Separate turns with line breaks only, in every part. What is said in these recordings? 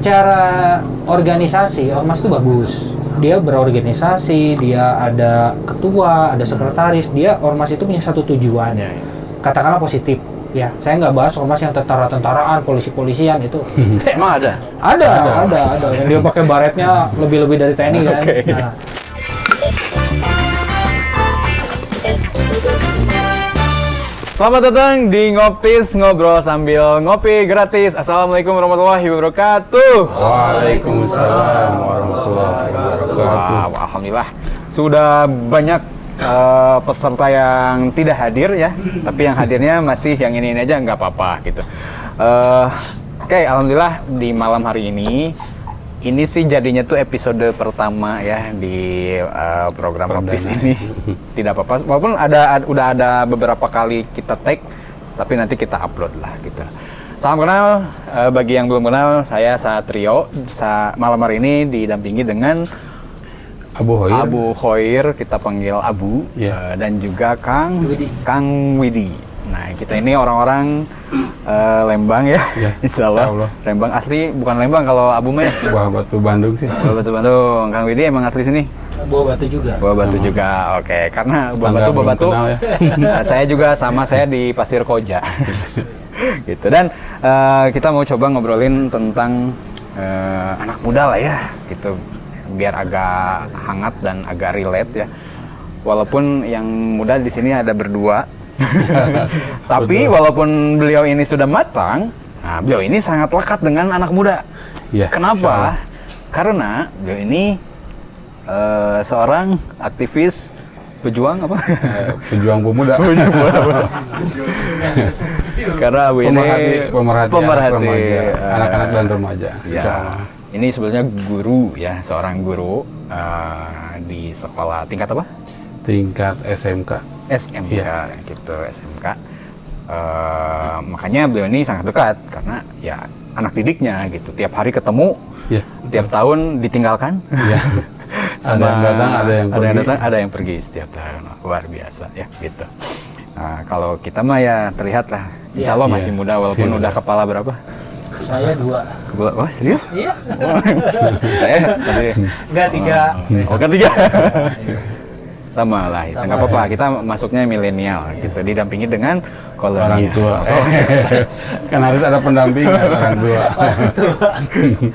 secara organisasi ormas itu bagus. Dia berorganisasi, dia ada ketua, ada sekretaris. Dia ormas itu punya satu tujuan. Katakanlah positif. Ya, saya nggak bahas ormas yang tentara-tentaraan, polisi-polisian itu.
Emang ada?
Ada. Yang dia pakai baretnya lebih-lebih dari TNI kan.
Okay.
Nah.
Selamat datang di Ngopis, ngobrol sambil ngopi gratis. Assalamualaikum warahmatullahi wabarakatuh.
Waalaikumsalam warahmatullahi wabarakatuh.
Alhamdulillah sudah banyak peserta yang tidak hadir ya, tapi yang hadirnya masih yang ini aja nggak apa-apa gitu. Oke, alhamdulillah di malam hari ini sih jadinya tuh episode pertama ya di program Ngopis ini. Tidak apa-apa, walaupun udah ada beberapa kali kita tag, tapi nanti kita upload lah gitu. Salam kenal, bagi yang belum kenal, saya Satrio. Malam hari ini didampingi dengan Abu Khoir, kita panggil Abu, dan juga Kang Widi. Nah, kita ini orang-orang Lembang ya, Insya Allah. Lembang asli, bukan Lembang kalau Abu mah ya?
Buah Batu Bandung sih.
Buah Batu Bandung. Kang Widi emang asli sini?
Buah Batu juga.
Buah Batu juga, oke. Karena Buah Batu, ya. Saya juga saya di Pasir Koja. Gitu. Dan kita mau coba ngobrolin tentang anak muda lah ya, gitu. Biar agak hangat dan agak relate ya. Walaupun yang muda di sini ada berdua. Tapi walaupun beliau ini sudah matang, nah beliau ini sangat lekat dengan anak muda.
Ya,
kenapa? Karena beliau ini seorang aktivis pejuang apa?
Pejuang pemuda.
Karena Abu ini
pemerhati anak-anak dan remaja.
Ya, ini sebenarnya guru ya, seorang guru di sekolah tingkat apa?
Tingkat SMK
ya. Gitu, SMK. Makanya beliau ini sangat dekat karena ya anak didiknya gitu. Tiap hari ketemu, tiap tahun ditinggalkan.
Ada yang datang,
ada yang pergi setiap tahun. Luar biasa ya gitu. Nah, kalau kita mah ya terlihat lah, insya Allah masih muda walaupun udah kepala berapa?
Saya 2.
Wah, serius?
Iya.
Saya tadi.
Enggak 3.
Oh, kan 3. Sama lah, itu nggak apa-apa. Kita masuknya milenial gitu, didampingi dengan
orang tua. Kan harus ada pendampingan orang tua.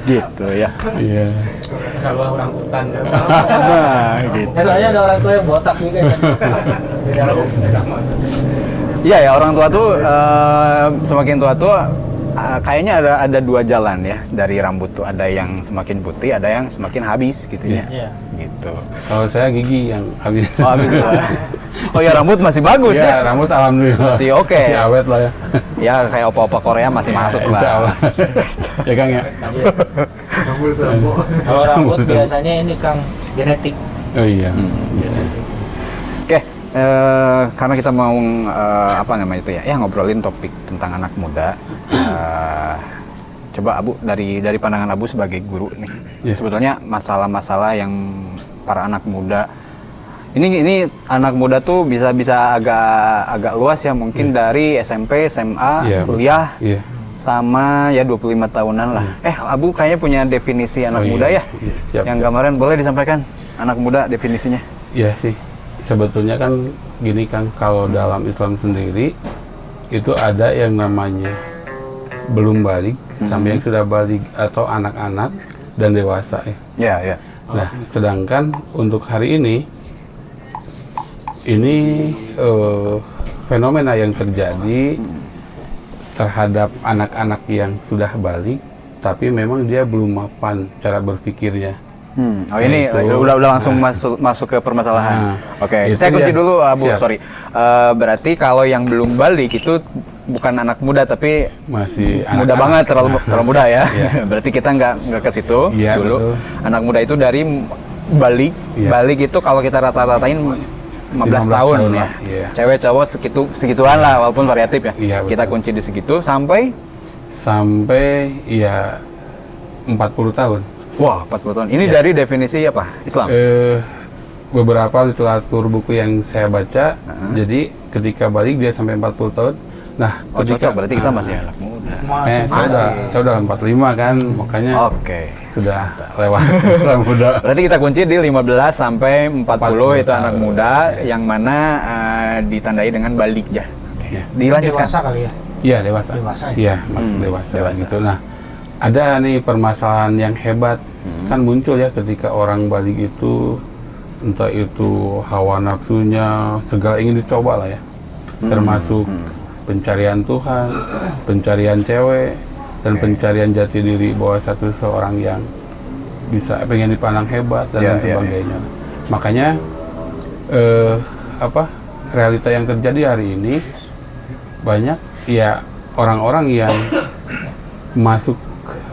Gitu ya.
Iya.
Masalah orang hutan.
Nah, gitu.
Soalnya ada orang tua yang botak juga kan. Di dalam
Iya ya, orang tua tuh semakin tua tuh kayaknya ada 2 jalan ya dari rambut tuh. Ada yang semakin putih, ada yang semakin habis gitu ya. Gitu.
Kalau saya gigi yang habis.
Oh, habis. Oh ya, rambut masih bagus ya.
Rambut alhamdulillah.
Masih oke.
Masih awet lah ya.
Ya kayak opa-opa Korea masih masuk lah.
Insyaallah. Ya Kang ya.
Kalau rambut biasanya ini Kang genetik.
Oh iya.
Oke, karena kita mau apa namanya itu ya, ngobrolin topik tentang anak muda. Coba Abu dari pandangan Abu sebagai guru nih, sebetulnya masalah-masalah yang para anak muda ini anak muda tuh bisa agak luas ya, mungkin dari SMP, SMA, kuliah, sama ya 25 tahunan lah. Abu kayaknya punya definisi anak muda ya, yang kemarin boleh disampaikan anak muda definisinya?
Iya sih, sebetulnya kan gini Kang, kalau dalam Islam sendiri itu ada yang namanya belum balik sampai yang sudah balik atau anak-anak dan dewasa ya.
Ya.
Nah, sedangkan untuk hari ini fenomena yang terjadi terhadap anak-anak yang sudah balik tapi memang dia belum mapan cara berpikirnya.
Oh ini udah langsung masuk ke permasalahan. Oke, saya kunci dulu Abu, sorry. Berarti kalau yang belum balik itu bukan anak muda tapi
masih
muda banget, terlalu muda ya. Berarti kita nggak ke situ dulu. Betul. Anak muda itu dari balik. Balik itu kalau kita rata-ratain 15 tahun ya. Cewek cowok segituan lah walaupun variatif ya. Kita kunci di segitu sampai
ya 40 tahun.
Wah, 40 tahun. Ini dari definisi apa? Islam?
Beberapa literatur buku yang saya baca, jadi ketika balik dia sampai 40 tahun, Nah,
Oh cocok, berarti kita masih anak muda.
saya udah 45 kan, makanya
Oke.
sudah lewat masa muda.
Berarti kita kunci di 15 sampai 40 itu anak muda yang mana ditandai dengan balik ya.
Iya.
Dilanjutkan.
Dewasa kali ya.
Iya, dewasa.
Dewasa, ya?
Iya, masuk dewasa,
dewasa.
gitu. Nah, ada nih permasalahan yang hebat kan muncul ya ketika orang balik itu, entah itu hawa nafsunya, segala ingin dicoba lah ya. Termasuk pencarian Tuhan, pencarian cewek, dan pencarian jati diri bahwa satu seorang yang bisa pengen dipandang hebat dan lain sebagainya. Makanya realita yang terjadi hari ini banyak ya orang-orang yang masuk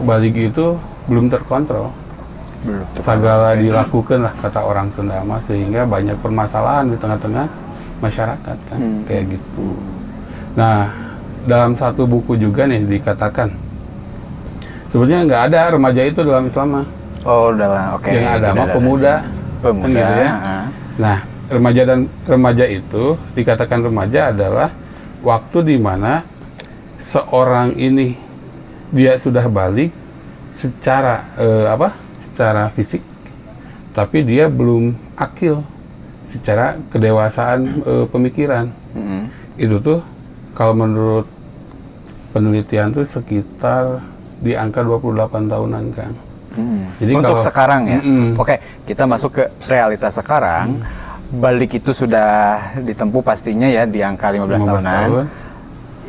balik itu belum terkontrol. Segala dilakukan lah kata orang Sunda mah, sehingga banyak permasalahan di tengah-tengah masyarakat kan kayak gitu. Nah, dalam satu buku juga nih dikatakan sebenarnya nggak ada remaja itu dalam Islam mah.
Oh, dalam oke.
Yang ada mah pemuda. Kan gitu ya. Nah, remaja itu dikatakan remaja adalah waktu di mana seorang ini dia sudah balik secara secara fisik, tapi dia belum akil secara kedewasaan pemikiran. Itu tuh kalau menurut penelitian tuh sekitar di angka 28 tahunan kan. Jadi
untuk
kalau,
sekarang ya. Oke, kita masuk ke realitas sekarang. Balik itu sudah ditempuh pastinya ya di angka 15 tahunan.
tahun.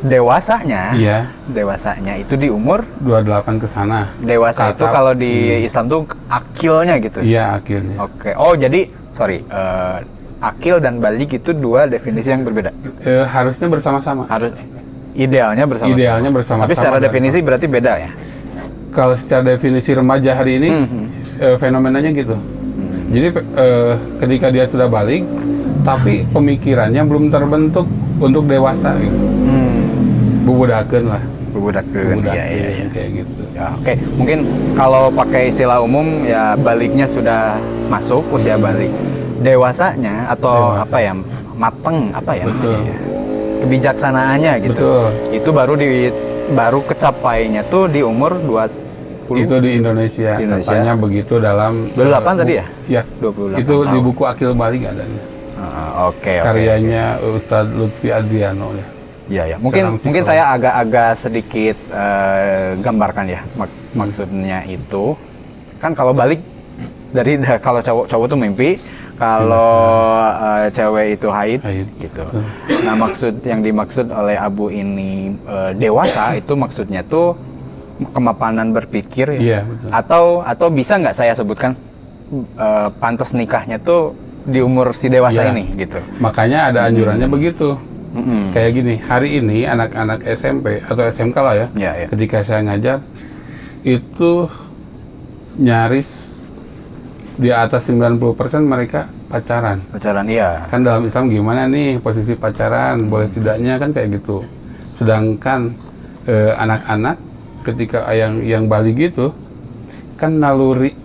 Dewasanya,
Iya,
dewasanya itu di umur
28 ke sana.
dewasa itu
Kata-
kalau di Islam tuh akilnya gitu.
Iya, akhirnya.
Oke. Oh, jadi sorry, akil dan balik itu dua definisi yang berbeda.
Harusnya bersama-sama.
Harus idealnya bersama-sama.
Idealnya bersama-sama.
Tapi secara
dan
definisi berarti beda ya.
kalau secara definisi remaja hari ini fenomenanya gitu. Jadi ketika dia sudah balik, tapi pemikirannya belum terbentuk untuk dewasa gitu. Bubudakeun lah.
Bubudakeun, iya.
Kayak gitu.
Ya, oke, mungkin kalau pakai istilah umum ya baliknya sudah masuk usia balik. Dewasanya atau
Dewasa.
apa ya? Mateng apa ya?
Betul.
namanya ya? Kebijaksanaannya gitu.
Betul.
Itu baru kecapainya tuh di umur 20.
Itu di Indonesia.
Di Indonesia.
Katanya begitu dalam
28 tadi ya?
Iya.
28
Itu di
tahun.
buku Akil Balik adanya.
Oke.
Karyanya Ustadz Lutfi Adriano ya.
Ya.
Seorang
Mungkin
psikolog.
saya agak sedikit gambarkan ya maksudnya itu kan kalau balik dari kalau cowok tuh mimpi, kalau cewek itu haid gitu. Nah, yang dimaksud oleh Abu ini dewasa itu maksudnya tuh kemapanan berpikir ya.
Iya, betul.
Atau bisa nggak saya sebutkan pantas nikahnya tuh di umur si dewasa
Iya.
ini gitu.
Makanya ada anjurannya begitu. Kayak gini, hari ini anak-anak SMP atau SMK lah ya,
Iya.
ketika saya ngajar, itu nyaris di atas 90% mereka pacaran.
Pacaran iya.
Kan dalam Islam gimana nih posisi pacaran, boleh tidaknya kan kayak gitu. Sedangkan anak-anak ketika yang balik gitu, kan naluri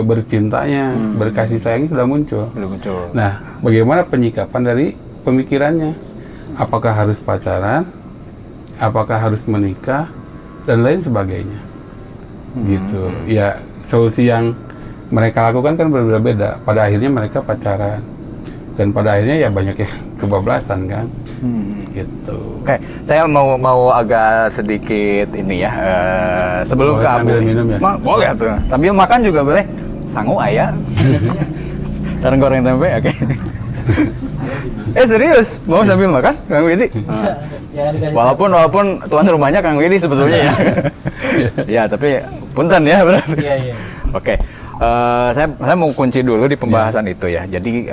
bercintanya, berkasih sayangnya sudah muncul.
Belum muncul.
Nah, bagaimana penyikapan dari pemikirannya? Apakah harus pacaran? Apakah harus menikah? Dan lain sebagainya. Gitu. Ya, solusi yang mereka lakukan kan berbeda-beda. Pada akhirnya mereka pacaran. Dan pada akhirnya ya banyak yang kebablasan kan. Gitu.
Oke, saya mau agak sedikit ini ya. Sebelum
Boleh
ke
sambil
Abu.
minum ya?
Boleh tuh. Sambil makan juga boleh. Sangu ayah. Sarang goreng tempe, oke. Serius? Mau sambil makan, Kang Widi?
Jangan dikasih
Walaupun tuan rumahnya Kang Widi sebetulnya ya. Ya, tapi punten ya berarti.
Iya.
Oke, saya mau kunci dulu di pembahasan itu ya. Jadi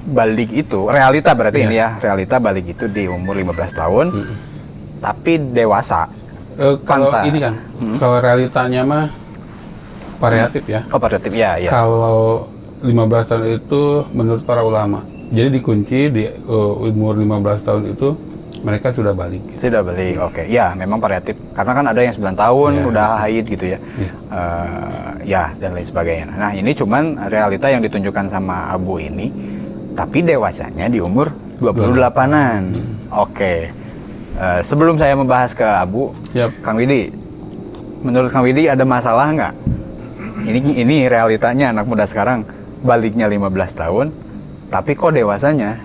balik itu realita berarti ini ya, realita balik itu di umur 15 tahun, tapi dewasa.
Kalau
Pantas.
ini kan, kalau realitanya mah variatif ya.
Oh, variatif ya.
Kalau 15 tahun itu menurut para ulama, jadi dikunci di umur 15 tahun itu mereka sudah balik.
Sudah balik, oke. Ya, memang variatif. Karena kan ada yang 9 tahun udah haid gitu ya. Ya, dan lain sebagainya. Nah, ini cuman realita yang ditunjukkan sama Abu ini. Tapi dewasanya di umur 28-an. Oke. Sebelum saya membahas ke Abu,
Siap.
Kang Widi, menurut Kang Widi ada masalah nggak? Ini realitanya anak muda sekarang baliknya 15 tahun, tapi kok dewasanya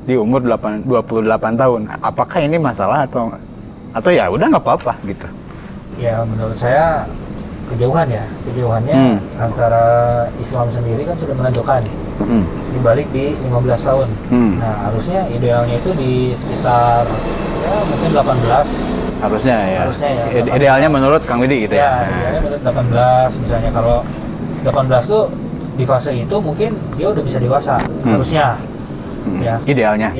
di umur 28 tahun. Apakah ini masalah atau ya udah nggak apa-apa gitu?
Ya menurut saya kejauhannya antara Islam sendiri kan sudah menentukan dibalik di 15 tahun. Nah harusnya idealnya itu di sekitar ya mungkin 18.
Harusnya ya. Idealnya menurut Kang Widi gitu ya.
Idealnya menurut 18 misalnya, kalau 18 tuh di fase itu mungkin dia udah bisa dewasa harusnya. Ya.
Idealnya.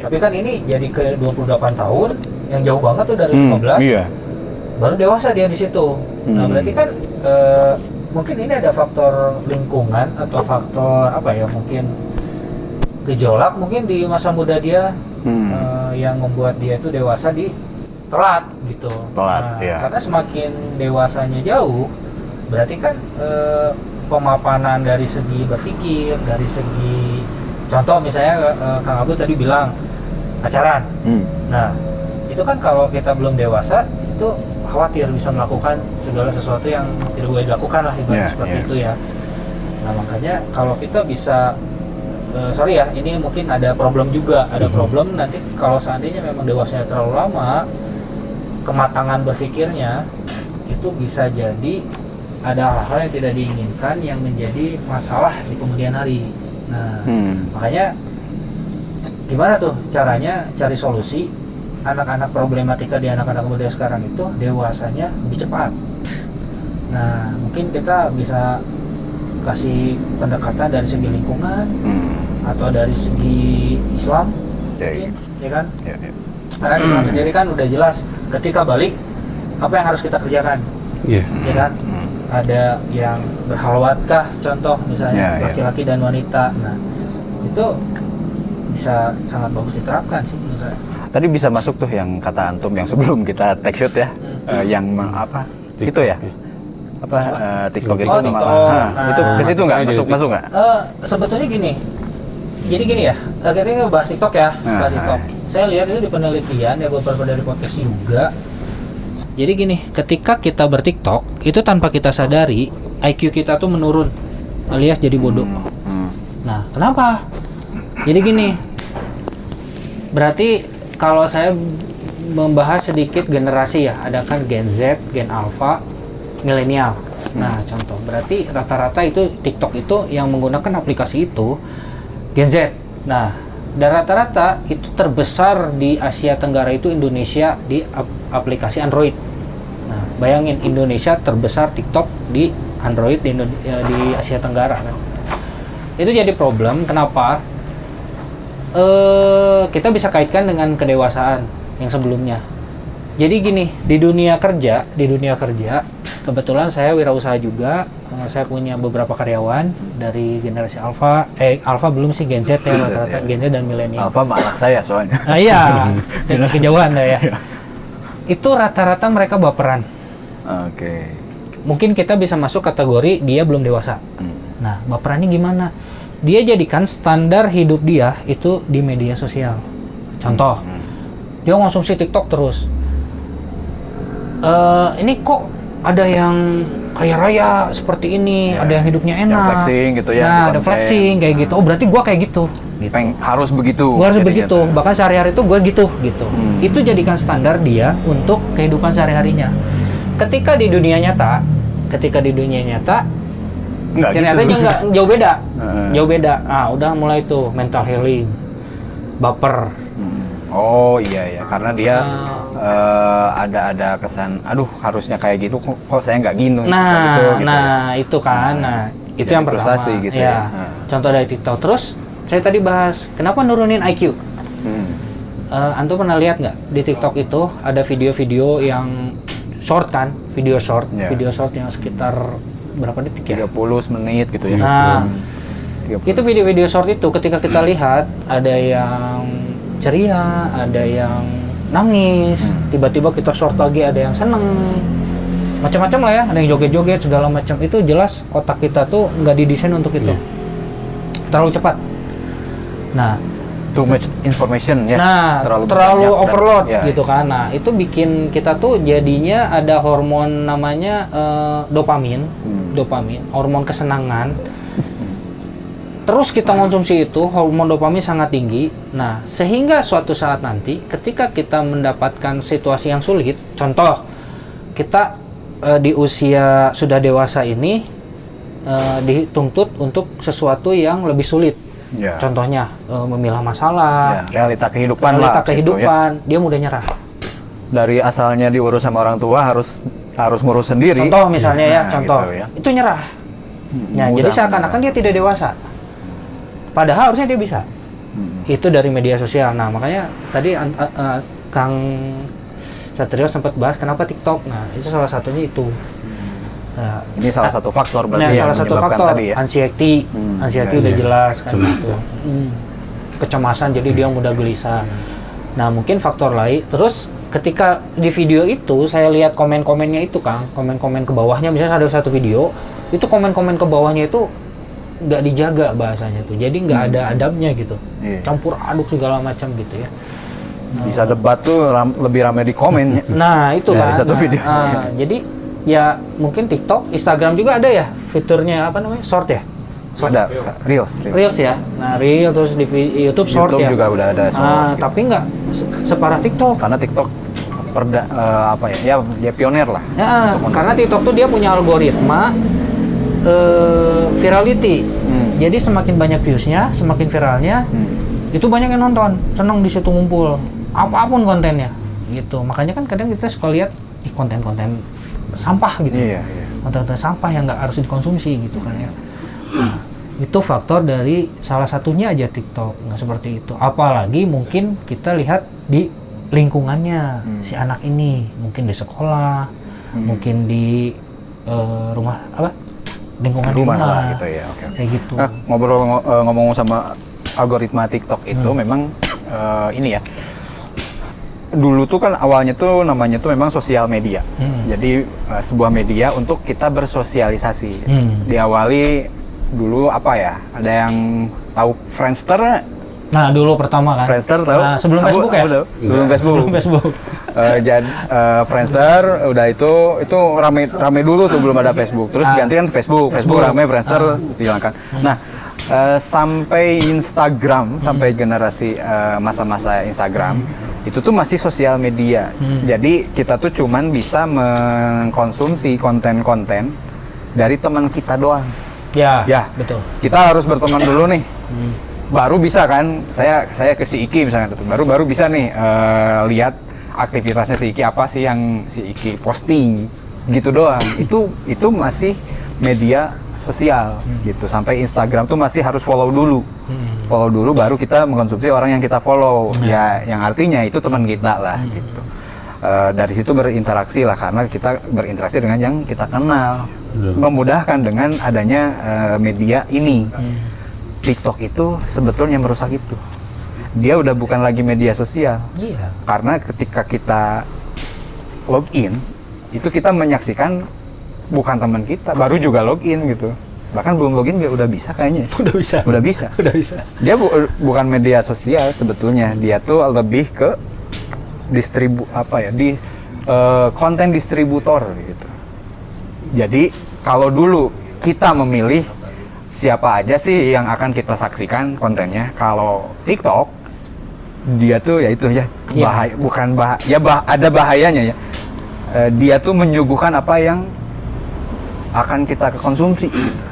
Tapi kan ini jadi ke 28 tahun yang jauh banget tuh dari 15.
Iya.
Baru dewasa dia di situ. Nah, berarti kan mungkin ini ada faktor lingkungan atau faktor apa ya, mungkin gejolak mungkin di masa muda dia yang membuat dia itu dewasa di telat gitu.
Telat, iya.
Karena semakin dewasanya jauh, berarti kan pemapanan dari segi berpikir, dari segi contoh misalnya Kang Abu tadi bilang pacaran. Nah, itu kan kalau kita belum dewasa itu khawatir bisa melakukan segala sesuatu yang tidak boleh dilakukan lah, ibaratnya seperti itu ya. Nah, makanya kalau kita bisa sorry ya, ini mungkin ada problem juga, problem nanti kalau seandainya memang dewasanya terlalu lama, kematangan berpikirnya itu bisa jadi ada hal-hal yang tidak diinginkan yang menjadi masalah di kemudian hari. Nah, makanya gimana tuh caranya cari solusi anak-anak problematika di anak-anak muda sekarang itu dewasanya lebih cepat. Nah, mungkin kita bisa kasih pendekatan dari segi lingkungan atau dari segi Islam, ya kan? Karena Islam sendiri kan udah jelas ketika balik apa yang harus kita kerjakan, ya kan? Ada yang berhalwatkah, contoh misalnya laki-laki dan wanita. Nah, itu bisa sangat bagus diterapkan sih menurut saya.
Tadi bisa masuk tuh yang kata antum yang sebelum kita take shoot ya, yang apa TikTok. Itu ya, TikTok itu
TikTok.
Itu ke situ nggak masuk nggak?
Sebetulnya jadi gini ya, kita bahas TikTok ya, bahas TikTok. Saya lihat itu di penelitian ya, beberapa dari podcast juga. Jadi gini, ketika kita bertiktok itu tanpa kita sadari IQ kita tuh menurun alias jadi bodoh. Nah, kenapa? Jadi gini, berarti kalau saya membahas sedikit generasi ya, ada kan Gen Z, Gen Alpha, milenial. Nah, contoh berarti rata-rata itu TikTok itu yang menggunakan aplikasi itu Gen Z. Nah, dan rata-rata itu terbesar di Asia Tenggara itu Indonesia di aplikasi Android. Nah, bayangin Indonesia terbesar TikTok di Android di Asia Tenggara kan. Itu jadi problem. Kenapa? Kita bisa kaitkan dengan kedewasaan yang sebelumnya. Jadi gini, di dunia kerja kebetulan saya wirausaha juga. Saya punya beberapa karyawan dari generasi Alpha. Alpha belum sih, Gen Z ya, rata-rata Gen Z dan milenial.
Alpha anak saya soalnya.
Nah, iya, kejauhan lah ya. Itu rata-rata mereka baperan.
Oke.
Mungkin kita bisa masuk kategori dia belum dewasa. Nah, baperannya gimana? Dia jadikan standar hidup dia itu di media sosial. Contoh, dia konsumsi TikTok terus. Ini kok ada yang kaya raya seperti ini, ada yang hidupnya enak.
Yang flexing gitu ya.
Nah, ada flexing kayak gitu. Oh, berarti gua kayak gitu.
Harus begitu.
Gua harus begitu. Bahkan sehari-hari itu gua gitu. Itu jadikan standar dia untuk kehidupan sehari-harinya. Ketika di dunia nyata, ternyata
gitu.
nggak jauh beda. Udah mulai tuh mental healing, baper.
Oh iya, karena dia ada kesan, aduh harusnya kayak gitu, kok saya nggak gini.
Itu kan, itu yang pertama.
Gitu ya.
Contoh dari TikTok. Terus saya tadi bahas kenapa nurunin IQ. Antum pernah lihat nggak di TikTok itu ada video-video yang short kan, video short yang sekitar berapa detik ya?
30 menit gitu ya.
Nah, itu video-video short itu ketika kita lihat ada yang ceria, ada yang nangis, tiba-tiba kita short lagi ada yang seneng, macam-macam lah ya, ada yang joget-joget segala macam. Itu jelas otak kita tuh nggak didesain untuk itu, terlalu cepat. Nah,
too much information ya.
Nah, terlalu
banyak dan-
overload
ya.
gitu kan. Nah, itu bikin kita tuh jadinya ada hormon namanya dopamin, hormon kesenangan. Terus kita konsumsi itu, hormon dopamin sangat tinggi. Nah, sehingga suatu saat nanti ketika kita mendapatkan situasi yang sulit, contoh kita di usia sudah dewasa ini dituntut untuk sesuatu yang lebih sulit.
Ya.
Contohnya memilah masalah,
Ya, realita kehidupan
realita
lah. gitu ya.
kehidupan, dia mudah nyerah.
Dari asalnya diurus sama orang tua harus ngurus sendiri.
Contoh misalnya ya,
Nah,
contoh
gitu ya.
itu nyerah. Ya,
Mudah
jadi seakan-akan dia tidak dewasa. Padahal harusnya dia bisa. Itu dari media sosial. Nah, makanya tadi Kang Satrio sempat bahas kenapa TikTok. Nah, itu salah satunya itu. Nah,
Ini salah satu faktor
nah,
berarti yang
salah satu
menyebabkan
faktor
tadi ya.
anxiety,
ya,
udah
iya.
jelas kan.
Cemas.
Gitu. Kecemasan, jadi dia mudah gelisah. Nah, mungkin faktor lain. Terus ketika di video itu saya lihat komen-komennya itu, Kang, komen-komen ke bawahnya, misalnya ada satu video, itu komen-komen ke bawahnya itu nggak dijaga bahasanya tuh, jadi nggak ada adabnya gitu,
Iya.
campur aduk segala macam gitu ya.
Bisa debat tuh lebih ramai di komen.
Nah itu
Dari
kan.
satu video.
Jadi ya mungkin TikTok, Instagram juga ada ya fiturnya apa namanya, short ya.
Ada reels.
Reels ya. Nah, Reel terus di YouTube short
YouTube
ya.
juga udah ada short. Gitu.
Tapi nggak separah TikTok.
Karena TikTok apa ya? Ya dia pionir lah.
Ya,
untuk
karena TikTok tuh dia punya algoritma virality. Jadi semakin banyak viewsnya, semakin viralnya, itu banyak yang nonton, seneng di situ ngumpul. Apapun kontennya, gitu. Makanya kan kadang kita suka lihat konten-konten sampah gitu.
Iya.
Konten-konten sampah yang nggak harus dikonsumsi gitu kan ya. Nah, itu faktor dari salah satunya aja TikTok, nggak seperti itu. Apalagi mungkin kita lihat di lingkungannya si anak ini, mungkin di sekolah, mungkin di rumah apa, lingkungan
Rumah lah gitu ya. Oke.
kayak gitu.
Nah, ngomong sama algoritma TikTok itu memang ini ya. Dulu tuh kan awalnya tuh namanya tuh memang sosial media. Jadi sebuah media untuk kita bersosialisasi. Diawali dulu apa ya? Ada yang tahu Friendster?
Nah, dulu pertama kan.
Friendster tahu?
Nah, sebelum
Aku-
Facebook ya?
aku tahu. Sebelum Facebook.
Sebelum Facebook.
Jadi Friendster udah itu rame dulu tuh, belum ada Facebook. Terus ganti kan Facebook rame, Friendster dihilangkan. Nah, sampai Instagram, sampai generasi masa-masa Instagram itu tuh masih sosial media. Jadi kita tuh cuman bisa mengkonsumsi konten-konten dari teman kita doang.
Ya, betul.
Kita harus berteman dulu nih. Baru bisa kan, saya ke si Iki misalnya, baru bisa nih lihat aktivitasnya si Iki, apa sih yang si Iki posting gitu doang. Itu masih media sosial gitu. Sampai Instagram tuh masih harus follow dulu baru kita mengkonsumsi orang yang kita follow. Ya yang artinya itu teman kita lah gitu. Dari situ berinteraksi lah, karena kita berinteraksi dengan yang kita kenal. Memudahkan dengan adanya media ini. TikTok itu sebetulnya merusak itu. Dia udah bukan lagi media sosial.
Iya.
Karena ketika kita login, itu kita menyaksikan bukan teman kita, baru juga login gitu. Bahkan belum login dia udah bisa kayaknya.
Udah bisa.
Udah bisa.
Udah bisa.
Dia bukan media sosial sebetulnya. Dia tuh lebih ke konten distributor gitu. Jadi kalau dulu kita memilih siapa aja sih yang akan kita saksikan kontennya, kalau TikTok dia tuh ya itu ya bahaya, bukan bahaya, ada bahayanya ya. Dia tuh menyuguhkan apa yang akan kita konsumsi gitu.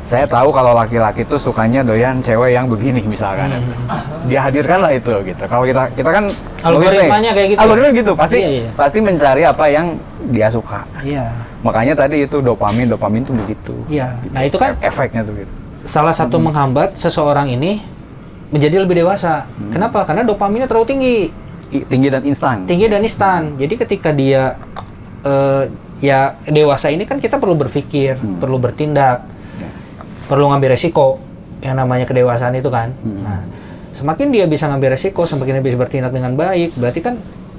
Saya tahu kalau laki-laki tuh sukanya doyan cewek yang begini misalkan. Dia hadirkanlah itu gitu. Kalau kita kan
Algoritmanya kayak gitu.
Algoritma gitu, pasti
Iya.
pasti mencari apa yang dia suka.
Iya.
Makanya tadi itu dopamin tuh begitu.
Iya.
Gitu.
Nah, itu kan
efeknya tuh gitu.
salah satu menghambat seseorang ini menjadi lebih dewasa. Kenapa? Karena dopaminnya terlalu tinggi.
Tinggi dan instan.
Tinggi dan instan. Jadi ketika dia ya dewasa ini kan kita perlu berpikir, perlu bertindak, perlu ngambil resiko. Yang namanya kedewasaan itu kan. Nah, semakin dia bisa ngambil resiko, semakin dia bisa bertindak dengan baik, berarti kan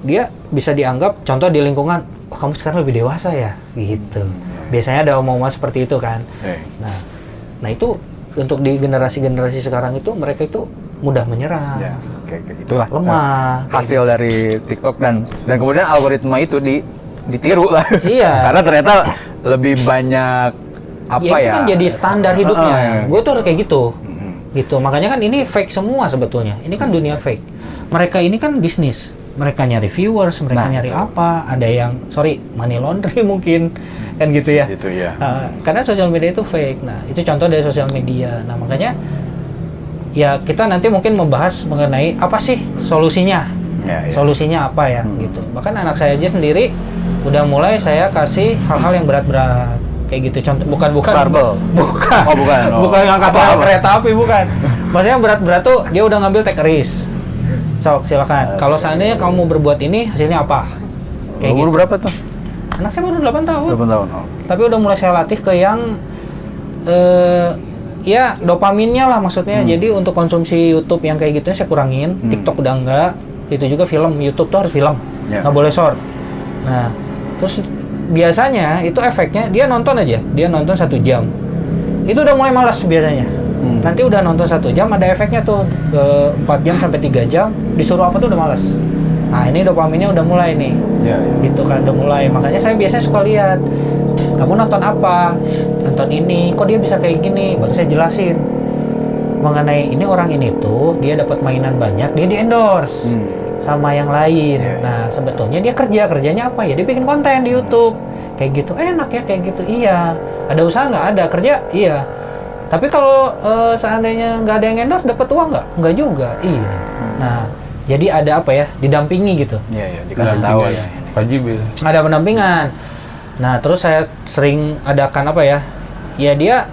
dia bisa dianggap, contoh di lingkungan, oh, kamu sekarang lebih dewasa ya, gitu. Biasanya ada omongan seperti itu kan. Nah itu untuk di generasi-generasi sekarang itu, mereka itu mudah menyerah,
Ya, kayak itulah
lemah.
hasil dari TikTok dan kemudian algoritma itu ditiru lah.
Iya.
Karena ternyata lebih banyak apa
Ya, itu
ya?
kan jadi standar hidupnya.
Iya.
Gue tuh kayak gitu. Gitu. Makanya kan ini fake semua sebetulnya. Ini kan dunia fake. Mereka ini kan bisnis. Mereka nyari viewers, mereka nyari apa? Ada yang money laundry mungkin kan gitu ya.
Situ ya.
Karena sosial media itu fake. Nah, itu contoh dari sosial media. Nah, makanya ya kita nanti mungkin membahas mengenai apa sih solusinya.
Ya, ya.
Solusinya apa ya gitu. Bahkan anak saya aja sendiri udah mulai saya kasih hal-hal yang berat-berat kayak gitu, contoh bukan
Barbel.
bukan
Oh, bukan. Oh.
bukan ngangkat
Apa-apa.
kereta api, bukan. Maksudnya berat-berat tuh dia udah ngambil take risk. Sok silakan, kalau seandainya kamu mau berbuat ini hasilnya apa, kayak
Umur
gitu.
berapa tuh?
Anak saya baru 8 tahun
8 tahun. Oh.
tapi udah mulai saya latih ke yang ya dopaminnya lah maksudnya. Jadi untuk konsumsi YouTube yang kayak gitu saya kurangin. TikTok udah enggak, itu juga film. YouTube tuh harus film,
Ya.
nggak boleh short. Nah, terus biasanya itu efeknya dia nonton 1 jam itu udah mulai malas biasanya. Nanti udah nonton 1 jam ada efeknya tuh 4 jam sampai 3 jam disuruh apa tuh udah malas. Nah, ini dopaminnya udah mulai nih.
Ya, ya.
Gitu kan, udah mulai. Makanya saya biasanya suka lihat, kamu nonton apa, nonton ini, kok dia bisa kayak gini, baru saya jelasin mengenai ini. Orang ini tuh dia dapat mainan banyak, dia di endorse sama yang lain.
Yeah.
Nah, sebetulnya dia kerjanya apa ya, dia bikin konten di YouTube kayak gitu. Enak ya kayak gitu. Iya, ada usaha nggak? Ada. Kerja? Iya. Tapi kalau seandainya nggak ada yang endorse, dapat uang nggak juga. Iya. Nah, jadi ada apa ya, didampingi gitu.
Iya, ya, dikasih tahu ya.
Wajib ya.
Ada pendampingan. Nah, terus saya sering adakan apa ya? Ya dia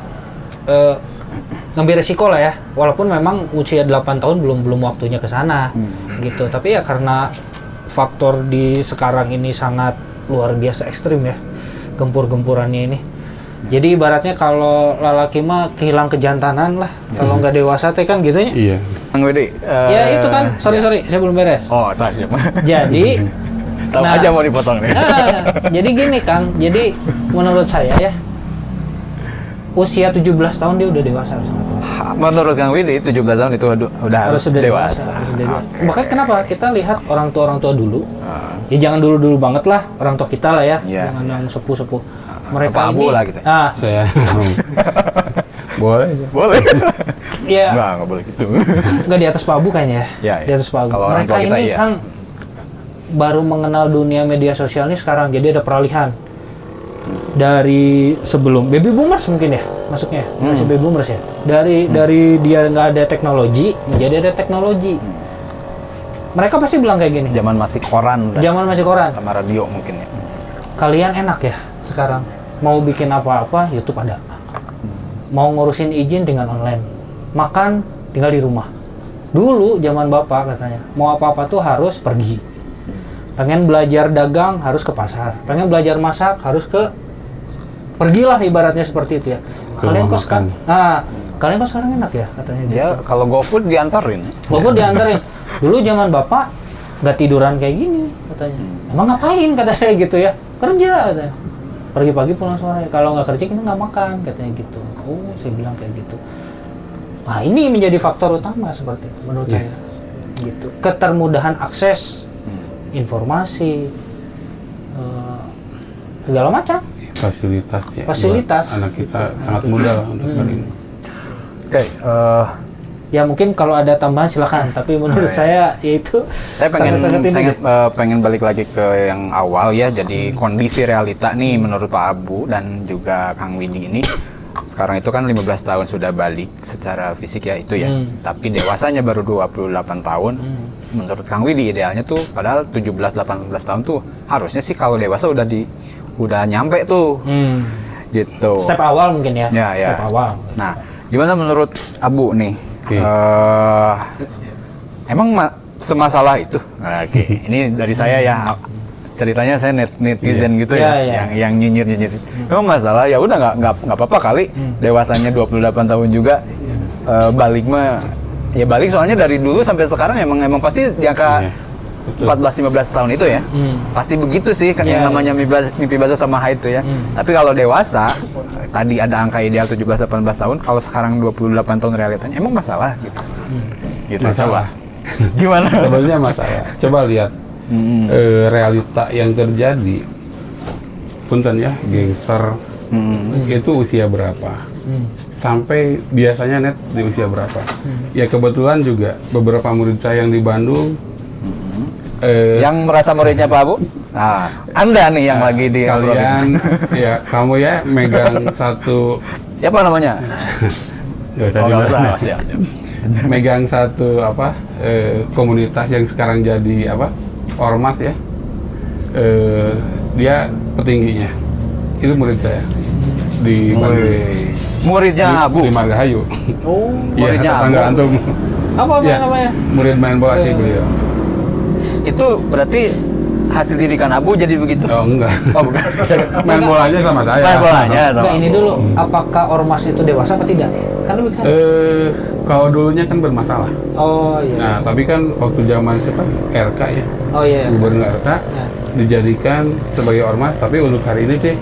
ngambil resiko lah ya. Walaupun memang usia 8 tahun belum waktunya ke sana. Gitu. Tapi ya karena faktor di sekarang ini sangat luar biasa ekstrim ya. Gempur-gempurannya ini. Jadi ibaratnya kalau lelaki mah kehilang kejantanan lah. Kalau nggak dewasa teh kan gitunya.
Iya.
Kang Widi.
Ya itu kan, sorry saya belum beres.
Oh, saya.
Jadi
Tahu
nah,
aja mau dipotong nih.
jadi gini Kang, jadi menurut saya ya, usia 17 tahun dia udah dewasa harusnya.
Menurut Kang Widi 17 tahun itu udah harus
sudah
dewasa.
harus sudah dewasa.
Oke.
Makanya kenapa kita lihat orang tua dulu, ya jangan dulu banget lah, orang tua kita lah ya,
Iya.
jangan yang sepuh. Mereka
Apa
ini,
abu lah gitu.
Saya boleh.
Boleh.
ya
Enggak boleh gitu.
nggak di atas Pak Abu kayaknya ya,
Ya, ya.
di atas Pak Abu.
Kalau orang
Mereka
tua kita,
ini
iya.
Kang baru mengenal dunia media sosial ini sekarang, jadi ada peralihan dari sebelum baby boomers mungkin ya masuknya, masih baby boomers ya, dari dia nggak ada teknologi menjadi ada teknologi. Mereka pasti bilang kayak gini,
Zaman masih koran.
zaman masih koran,
Sama radio mungkin ya.
kalian enak ya sekarang mau bikin apa-apa YouTube ada, mau ngurusin izin tinggal online, makan tinggal di rumah. Dulu zaman bapak katanya mau apa-apa tuh harus pergi, pengen belajar dagang harus ke pasar, pengen belajar masak harus pergilah, ibaratnya seperti itu ya. Kalian kok sekarang kalian kok sekarang enak ya katanya gitu.
Ya, kalau GoFood diantarin.
Bapak diantarin. Dulu zaman bapak nggak tiduran kayak gini katanya. Emang ngapain kata saya gitu ya? Kerja katanya. Pergi pagi pulang sore. Kalau nggak kerja kita nggak makan katanya gitu. Oh, saya bilang kayak gitu. Nah, ini menjadi faktor utama seperti itu menurut saya. Gitu. Ketermudahan akses informasi, segala macam.
Fasilitas ya.
Fasilitas.
Buat anak kita sangat mudah lah untuk ini.
Oke,
Ya mungkin kalau ada tambahan silakan, tapi menurut saya yaitu
saya pengen
sangat-sangat ini deh.
pengen balik lagi ke yang awal ya. Jadi kondisi realita nih menurut Pak Abu dan juga Kang Widi ini, sekarang itu kan 15 tahun sudah balik secara fisik ya itu ya. Tapi dewasanya baru 28 tahun. Menurut Kang Widi idealnya tuh padahal 17-18 tahun tuh harusnya sih kalau dewasa udah nyampe tuh. Gitu.
Step awal mungkin ya.
Ya, ya.
Step awal.
Nah, gimana menurut Abu nih?
Oke.
Emang semasalah itu? Nah, oke. Ini dari saya ya, ceritanya saya netizen gitu
Iya,
ya,
iya.
yang nyinyir. Emang masalah ya udah nggak apa-apa kali. Dewasanya 28 tahun juga, balik mah ya balik, soalnya dari dulu sampai sekarang emang pasti di angka
Iya, betul.
14-15 tahun itu ya. Pasti begitu sih kan,
Iya,
yang namanya mimpi basah sama high itu ya. Tapi kalau dewasa, tadi ada angka ideal 17-18 tahun, kalau sekarang 28 tahun realitanya, emang masalah gitu. gitu.
Masalah.
Coba. Gimana?
Sebenarnya masalah. Coba lihat realita yang terjadi. Punten ya, gangster itu usia berapa? Sampai biasanya net di usia berapa? Ya kebetulan juga beberapa murid saya yang di Bandung.
Yang merasa muridnya Pak Abu? Nah, Anda nih yang lagi di
Kalian, ya kamu ya megang satu.
Siapa namanya?
Gak usah
Nggak
dibilang.
usah. Siap.
Megang satu komunitas yang sekarang jadi ormas ya. Dia petingginya. Itu murid saya di
Muridnya Abu.
di Margahayu.
Oh,
Iya,
Muridnya
tetangga
Abu.
antum.
apa
Ya,
namanya?
murid main bola sih beliau.
Itu berarti hasil didikan Abu jadi begitu?
Oh enggak.
Oh, bukan.
Main bolanya sama saya.
Main bolanya sama
Enggak, ini
Abu.
dulu, apakah ormas itu dewasa apa tidak? Kan lu bisa.
Kalau dulunya kan bermasalah.
Oh iya.
Nah, tapi kan waktu zaman siapa? RK ya.
Oh iya.
Gubernur RK
Ya.
dijadikan sebagai ormas, tapi untuk hari ini sih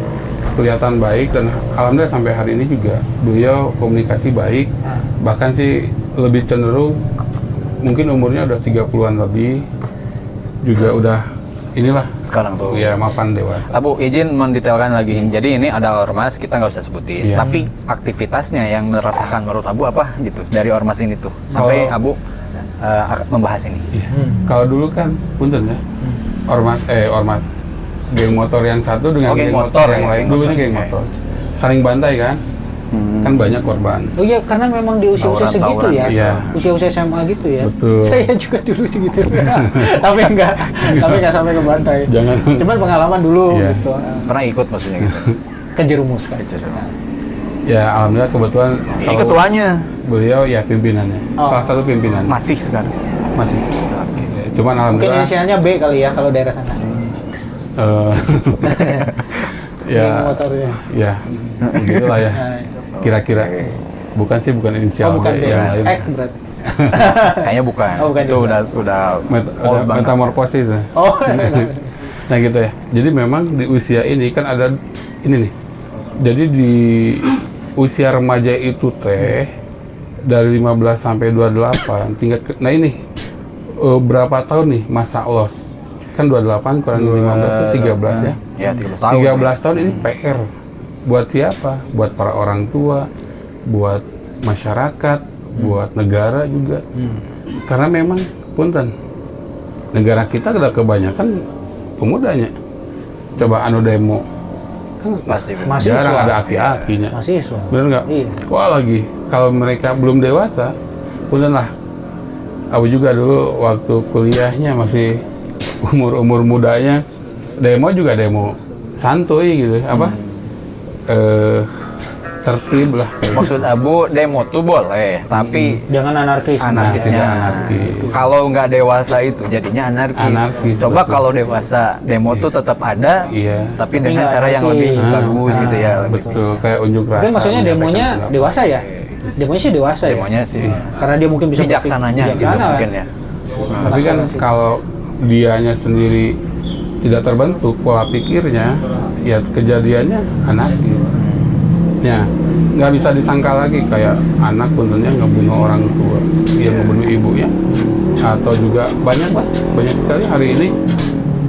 kelihatan baik dan alhamdulillah sampai hari ini juga beliau komunikasi baik.
Nah.
Bahkan sih lebih cenderung mungkin umurnya udah 30-an lebih, juga udah inilah
Sekarang tuh.
ya mapan dewasa.
Abu, izin mendetailkan lagi. Jadi ini ada ormas, kita nggak usah sebutin.
Iya.
Tapi aktivitasnya yang meresahkan menurut Abu apa gitu dari ormas ini tuh? Sampai
Kalau-
Abu membahas ini.
Iya. Kalau dulu kan punten ya. Ormas geng motor yang satu dengan
Oh, geng
geng motor
motor
yang
ya,
lain.
geng
Dulunya
motor.
geng
Oke.
motor. Saling bantai kan? Kan banyak korban.
Oh iya, karena memang di usia-usia segitu
Tawuran-tawuran.
ya.
Iya.
Usia-usia SMA gitu ya.
Betul.
Saya juga dulu segitu. tapi enggak sampai ke bantai.
Jangan.
Cuman pengalaman dulu
Iya.
gitu.
Pernah ikut maksudnya gitu.
Kejerumus kan.
Kejerumus.
Ya alhamdulillah kebetulan
Ini
kalau
ketuanya
beliau ya pimpinannya.
Oh.
Salah satu pimpinan.
masih sekarang.
Masih.
Oke.
Ya, cuman
Mungkin
alhamdulillah
inisialnya B kali ya kalau daerah sana.
eh, ya
Geng motornya.
ya begitulah ya.
Nah,
Kira-kira bukan inisial
oh bukan
B,
B.
yang lain.
X berarti.
Kayaknya bukan.
Oh, bukan
Itu
juga.
udah
Ada metamorfosis. Ya.
Oh.
Nah gitu ya. Jadi memang di usia ini kan ada ini nih. Jadi di usia remaja itu teh dari 15 sampai 28 nah ini berapa tahun nih masa los? Kan 28 kurang 15 itu 13 ya.
Ya, 13 tahun.
13 tahun ini PR. Buat siapa? Buat para orang tua, buat masyarakat, buat negara juga. Karena memang punten negara kita udah kebanyakan pemudanya. Coba anu demo kan
Pasti.
Mahasiswa.
jarang ada aki-akinya.
Mahasiswa.
Bener nggak?
Iya.
Wah lagi kalau mereka belum dewasa, punten lah. Aku juga dulu waktu kuliahnya masih umur mudanya, demo juga demo santuy gitu, tertib lah.
Maksud Abu demo tuh boleh, tapi
Jangan anarkis.
anarkisnya.
tidak anarkis.
Kalau nggak dewasa itu jadinya anarkis.
Anarkis,
Coba
betul.
kalau dewasa demo tuh tetap ada,
Iya.
tapi dengan
nggak
cara yang
anarkis.
lebih bagus gitu ya. Lebih.
Betul, kayak unjuk rasa.
Mungkin maksudnya
menyampaikan
demonya
pendapat.
dewasa ya? Demonya sih dewasa ya?
Demonya sih
Karena dia mungkin bisa
bijaksananya gitu
bijaksana,
mungkin ya.
Tapi kan
Masalah sih.
kalau dianya sendiri tidak terbentuk pola pikirnya, ya kejadiannya anarkis. Ya, nggak bisa disangka lagi kayak anak tentunya ngebunuh orang tua, dia ngebunuh ibunya, atau juga banyak sekali hari ini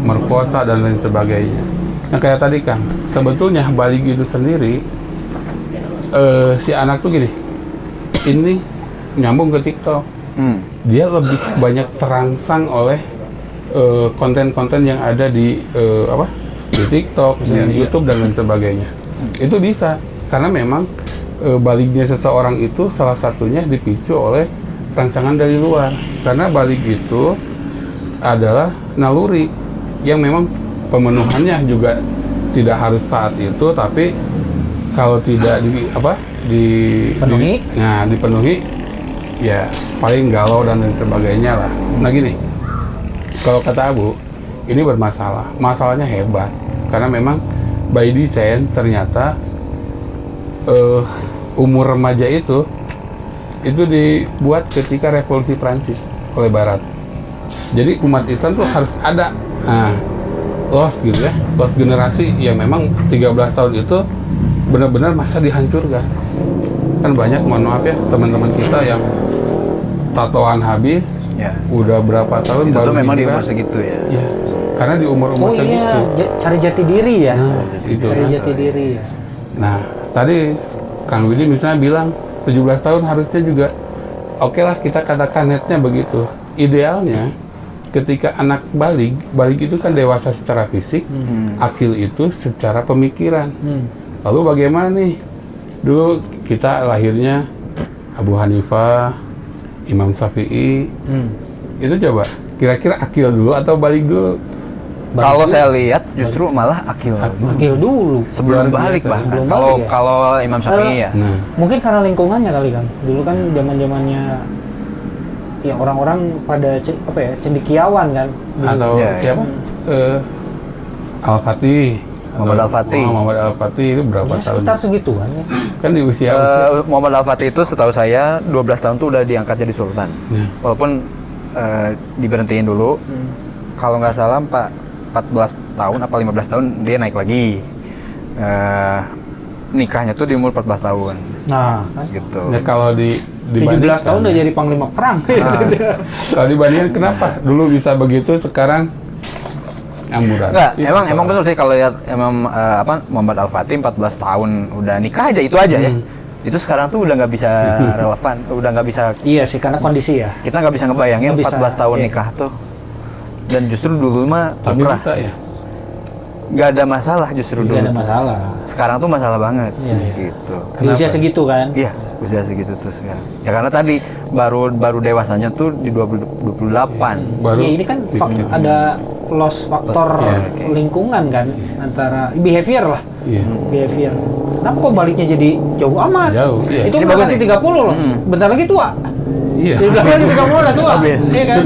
merkosa dan lain sebagainya. Nah kayak tadi kan, sebetulnya balik itu sendiri, si anak tuh gini, ini nyambung ke TikTok. Dia lebih banyak terangsang oleh konten-konten yang ada di di TikTok, di YouTube dan lain sebagainya. Itu bisa karena memang baliknya seseorang itu salah satunya dipicu oleh rangsangan dari luar. Karena balik itu adalah naluri yang memang pemenuhannya juga tidak harus saat itu, tapi kalau tidak dipenuhi ya paling galau dan lain sebagainya lah. Nah gini, kalau kata Abu, ini bermasalah. Masalahnya hebat karena memang by design ternyata umur remaja itu dibuat ketika revolusi Prancis oleh Barat. Jadi umat Islam tuh harus ada loss gitu ya, loss generasi yang memang 13 tahun itu benar-benar masa dihancurkan. Kan banyak, mohon maaf ya, teman-teman kita yang tatoan habis,
Ya.
udah berapa tahun
Itu
baru
tuh memang di
hijrah.
umur segitu ya.
Ya, karena di umur-umur
Oh
segitu.
iya, cari jati diri ya.
Nah, itu.
Cari jati diri ya.
Nah, tadi Kang Willy misalnya bilang 17 tahun harusnya juga oke lah kita katakan netnya begitu. Idealnya ketika anak balik itu kan dewasa secara fisik, akil itu secara pemikiran. Lalu bagaimana nih? Dulu kita lahirnya Abu Hanifah, Imam Syafi'i, itu coba kira-kira akil dulu atau balik dulu?
Kalau saya lihat justru malah akil
Akil dulu.
sebelum
Luar
balik
biasa.
bahkan.
Sebelum
Kalau
balik ya?
kalau Imam Syafi'i ya.
Nah,
Mungkin karena lingkungannya kali kan. Dulu kan zaman-zamannya ya orang-orang pada cendekiawan kan.
atau
Ya, ya.
siapa? Al-Fatih.
Muhammad Al-Fatih.
Muhammad Al-Fatih itu berapa
Ya,
tahun?
sekitar segituan ya.
Kan di usia
Muhammad Al-Fatih itu setahu saya 12 tahun tuh udah diangkat jadi sultan.
Ya.
Walaupun diberhentiin dulu. Kalau nggak salah 14 tahun apa 15 tahun dia naik lagi. Nikahnya tuh di umur 14 tahun
Nah, kan
gitu.
Ya, kalau
17 tahun udah jadi panglima perang.
Kalau dibandingkan kenapa dulu bisa begitu sekarang amburan.
Enggak,
Itu
emang
soal.
betul sih kalau lihat emang Muhammad Al-Fatih 14 tahun udah nikah aja itu aja ya. Itu sekarang tuh udah nggak bisa relevan, udah nggak bisa,
Iya sih, karena kondisi ya.
kita nggak bisa ngebayangin
Nggak bisa,
14 tahun
iya.
nikah tuh. Dan justru dulu mah
Tapi
lumrah,
bisa ya.
nggak ada masalah justru dulu.
Tidak ada
tuh.
masalah.
Sekarang tuh masalah banget,
Iya, iya.
gitu.
Di usia segitu kan.
Iya, usia segitu tuh sekarang. Ya karena tadi baru dewasanya tuh di 28.
Baru
Ya ini kan
bikin.
ada loss faktor
Loss, iya, oke.
lingkungan kan, antara behavior lah.
Iya.
Behavior. Kenapa kok baliknya jadi jauh amat?
Jauh, iya.
Itu
Ini
bentar
bagus
lagi
nih.
30 loh. Bentar lagi tua.
Iya.
Bentar lagi 30 lah tua.
Habis.
Iya kan?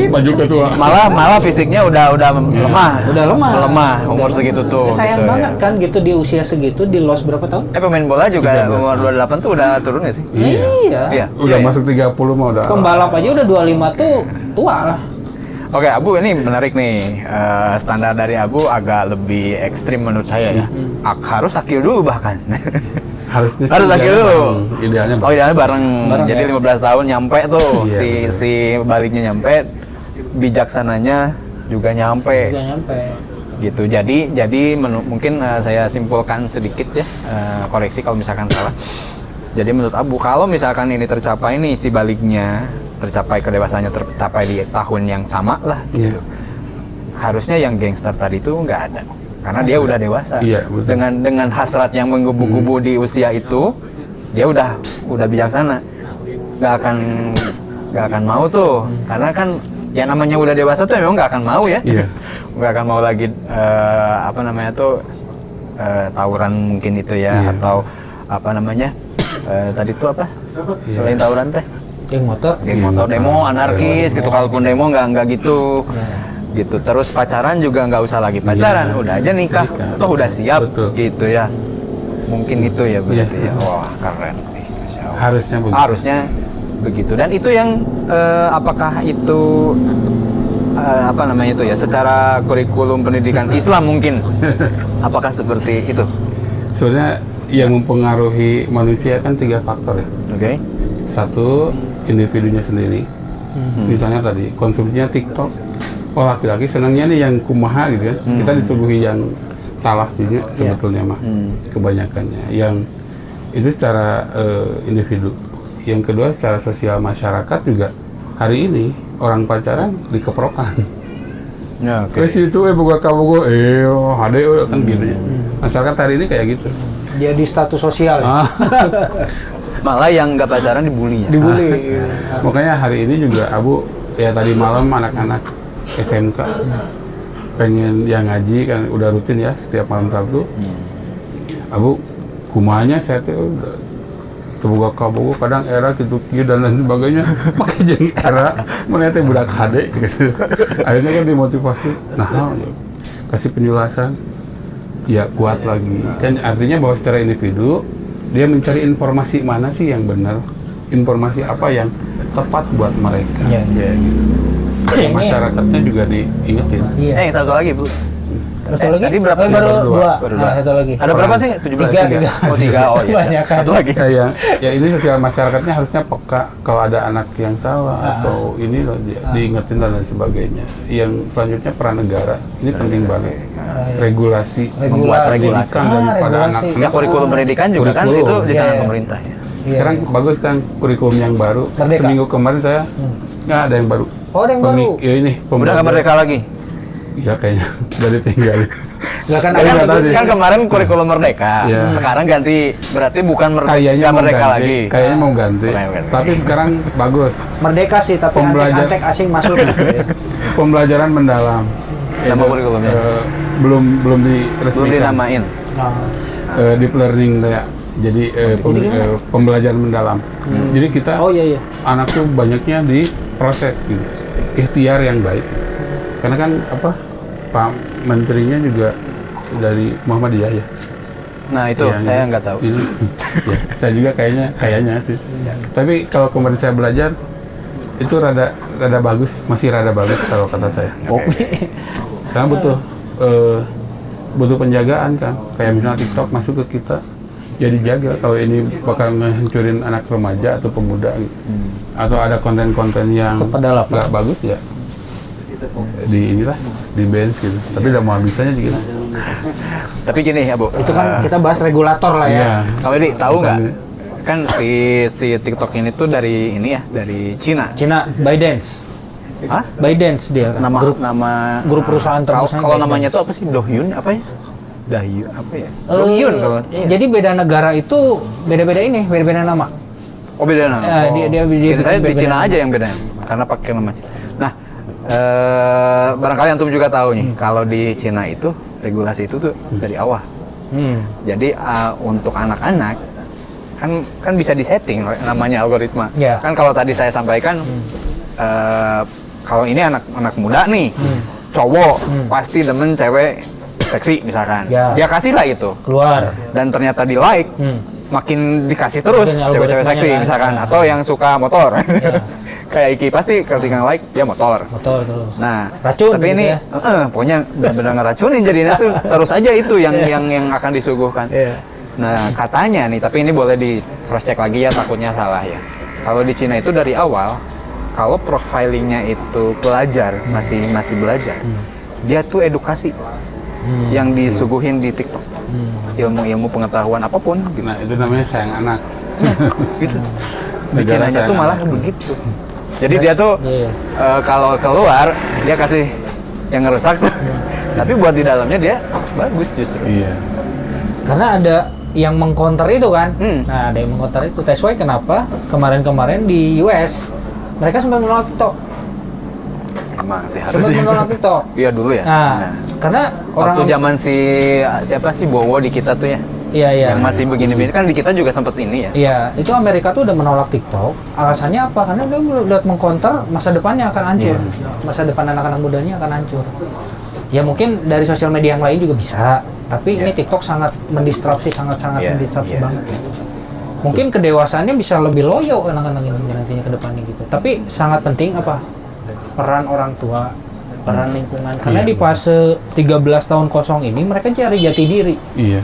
Maju ketua.
Malah fisiknya udah lemah.
Udah lemah.
Lemah umur segitu tuh.
Ya, sayang
gitu,
banget
ya.
kan gitu di usia segitu di loss berapa tahun?
Pemain bola juga umur 28 tuh udah turun ya sih?
Iya.
Iya.
Udah
Iya,
masuk 30 mah udah.
Pembalap aja udah 25 tuh tua lah.
Oke, Abu ini menarik nih. Standar dari Abu agak lebih ekstrim menurut saya ya. Harus akil dulu bahkan.
Harusnya sih
Harus akil
idealnya
dulu.
bareng. Idealnya
Oh idealnya bareng.
Bareng,
Jadi
ya.
15 tahun nyampe tuh
Iya,
si baliknya nyampe, bijaksananya juga nyampe.
Udah nyampe.
Gitu. Jadi mungkin saya simpulkan sedikit ya, koreksi kalau misalkan salah. Jadi menurut Abu kalau misalkan ini tercapai nih si baliknya tercapai kedewasaannya tercapai di tahun yang sama lah
Iya.
gitu. Harusnya yang gangster tadi itu nggak ada karena dia udah dewasa.
Iya, betul.
Dengan hasrat yang menggebu-gebu di usia itu dia udah bijaksana. Nggak akan mau tuh karena kan ya namanya udah dewasa tuh memang nggak akan mau ya.
Iya.
Nggak akan mau lagi apa namanya tuh tawuran mungkin itu ya
Iya.
atau apa namanya tadi tuh apa selain tawuran teh
Geng motor.
geng motor demo anarkis gitu, kalaupun demo nggak gitu gitu. Terus pacaran juga nggak usah lagi pacaran, udah aja nikah toh udah siap.
Betul.
Gitu ya, mungkin itu ya berarti
Iya.
ya. Wah keren sih. Masya Allah.
Harusnya begitu.
Harusnya begitu. Dan itu yang apakah itu apa namanya itu ya secara kurikulum pendidikan Islam mungkin apakah seperti itu?
Sebenarnya yang mempengaruhi manusia kan 3 faktor ya.
Oke.
Satu, individunya sendiri. Misalnya tadi konsumsinya TikTok. Oh laki-laki senangnya nih yang kumaha gitu kan. Kita disuguhi yang salah sih sebetulnya mah. Kebanyakannya. Yang itu secara individu. Yang kedua secara sosial masyarakat juga. Hari ini orang pacaran dikeprokan.
Ya, oke.
Terus itu buka kabogo, hade kan gitu ya. Masyarakat hari ini kayak gitu.
Dia di status sosial ya.
Malah yang nggak pacaran dibully ya.
Dibully.
Makanya hari ini juga Abu ya tadi malam anak-anak SMK pengen yang ngaji kan udah rutin ya setiap malam Sabtu. Abu kumanya saya tuh udah terbuka kabogo kadang era gitu dan lain sebagainya pakai jeung era mana teh budak hade gitu. Akhirnya kan dimotivasi nah kasih penjelasan ya kuat lagi kan artinya bahwa secara individu dia mencari informasi mana sih yang benar, informasi apa yang tepat buat mereka.
Iya.
Ya, gitu.
Kayaknya-
Masyarakatnya juga diingetin.
Iya.
Yang satu lagi Bu,
Satu lagi?
tadi berapa?
Baru
Baru dua.
dua.
Baru
Nah,
dua.
satu lagi.
Ada berapa sih? 17?
Tiga.
Oh 3, oh iya.
Banyak kan.
Satu lagi.
Ya ini sosial masyarakatnya harusnya peka kalau ada anak yang salah atau ini loh diingetin dan lain sebagainya. Yang selanjutnya peran negara ini penting banget. Regulasi,
Membuat regulasi.
daripada anak.
regulasi.
Ya kurikulum pendidikan juga kan
Kurikulum.
itu di tangan
Iya.
pemerintah ya.
Sekarang bagus kan kurikulum yang baru.
Merdeka.
Seminggu kemarin saya nggak ada yang baru.
Oh, ada yang baru.
Ya ini
Udah nggak merdeka lagi.
Ya kayaknya dari tinggal.
Nggak kan
Tapi
ada
nggak tahu sih.
Kan kemarin kurikulum merdeka.
Iya.
Sekarang ganti berarti bukan
Kayaknya
nggak
mau
merdeka
ganti.
lagi.
Kayaknya mau ganti.
Oke, oke.
Tapi sekarang bagus.
merdeka sih, tapi
Pembelajar-
antek-antek asing masuk.
Pembelajaran mendalam.
Nama
Itu,
kurikulumnya?
belum
Belum
diresmikan.
dinamain.
Nah,
Deep learning ya. Jadi pembelajaran mendalam. Jadi kita
oh iya.
anak tuh banyaknya di proses gitu. Ikhtiar yang baik. Karena kan Pak Menterinya juga dari Muhammadiyah ya.
Nah itu
Yang
saya nggak tahu.
Ini, ya, saya juga kayaknya sih. Tapi kalau kemarin saya belajar itu rada bagus, masih rada bagus kalau kata saya. Karena butuh penjagaan kan. Kayak misalnya TikTok masuk ke kita, ya dijaga. Kalau ini bakal ngehancurin anak remaja atau pemuda, atau ada konten-konten yang
Kepedalapan.
nggak bagus ya, di ban gitu. Tapi udah mau bisanya gitu.
Tapi gini ya Bu.
Itu kan kita bahas regulator lah ya.
Iya.
Kalau ini tahu nggak?
Bukan-
Kan si TikTok ini tuh dari ini ya, dari Cina.
Cina, ByteDance.
Hah?
ByteDance dia kan.
Nama
grup perusahaan
kalau
terbesar
kalau
ByteDance.
namanya tuh apa sih? Dohyun apa ya? Dahyun apa ya? Dohyun kalau.
Jadi beda negara itu beda-beda ini, beda-beda nama.
Oh beda nama.
Ya, dia
Kira saya di
beda
Cina
nama.
aja yang beda, karena pakai nama Cina. Nah, barangkali antum juga tahu nih, kalau di Cina itu regulasi itu tuh dari awal. Jadi untuk anak-anak kan bisa disetting namanya algoritma.
Ya.
Kan kalau tadi saya sampaikan, kalau ini anak muda nih, cowok pasti demen cewek seksi misalkan.
Ya.
Dia kasih lah itu.
Keluar.
Dan ternyata di like, makin dikasih terus
Makin
cewek-cewek
algoritmanya
seksi
kan.
misalkan,
Ya.
atau yang suka motor.
Ya.
Kayak Iki pasti ketika like dia motor.
Motor terus.
Nah,
Racun
tapi
gitu
ini
ya.
pokoknya benar-benar ngeracunin jadinya tuh terus aja itu yang akan disuguhkan.
Iya.
Nah, katanya nih, tapi ini boleh di cross check lagi ya, takutnya salah ya. Kalau di Cina itu dari awal, kalau profilingnya itu pelajar, masih belajar, dia tuh edukasi yang disuguhin di TikTok. Ilmu-ilmu pengetahuan apapun gitu.
Nah itu namanya sayang anak.
Gitu. Di
Negara
Cina
sayang
tuh malah
anak.
begitu. Jadi dia tuh
Iya.
kalau keluar dia kasih yang ngerusak tuh. Tapi buat di dalamnya dia bagus justru.
Iya.
Karena ada yang mengcounter itu kan.
Hmm.
Nah, ada yang mengcounter itu. That's why kenapa kemarin-kemarin di US mereka sempat menolak TikTok.
Emang sih
Sempat
harusnya.
menolak TikTok.
Iya dulu ya.
Nah, karena
waktu
orang
zaman siapa sih Bowo di kita tuh ya,
iya.
yang masih begini-begini kan di kita juga sempet ini ya.
Iya, itu Amerika tuh udah menolak TikTok. Alasannya apa? Karena dia udah mengcounter masa depannya akan hancur. Masa depan anak-anak mudanya akan hancur. Ya mungkin dari sosial media yang lain juga bisa, tapi ini TikTok sangat mendistrupsi, sangat-sangat
Iya,
mendistrupsi
iya.
banget. Mungkin kedewasaannya bisa lebih loyo anak-anak ini nantinya ke depannya gitu. Tapi sangat penting apa? Peran orang tua, peran lingkungan. Karena di fase 13 tahun kosong ini mereka cari jati diri.
Iya.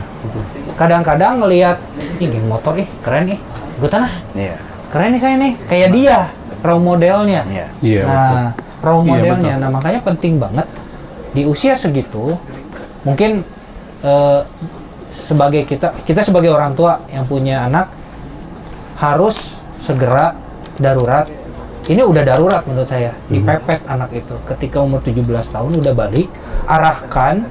Kadang-kadang ngelihat ini geng motor keren ikutan ah.
Iya.
Keren nih saya nih, kayak dia role modelnya.
Iya.
Iya.
Nah, role
Iya,
modelnya.
betul.
Nah, makanya penting banget di usia segitu, mungkin sebagai kita sebagai orang tua yang punya anak harus segera darurat. Ini udah darurat menurut saya, dipepet anak itu. Ketika umur 17 tahun udah balik, arahkan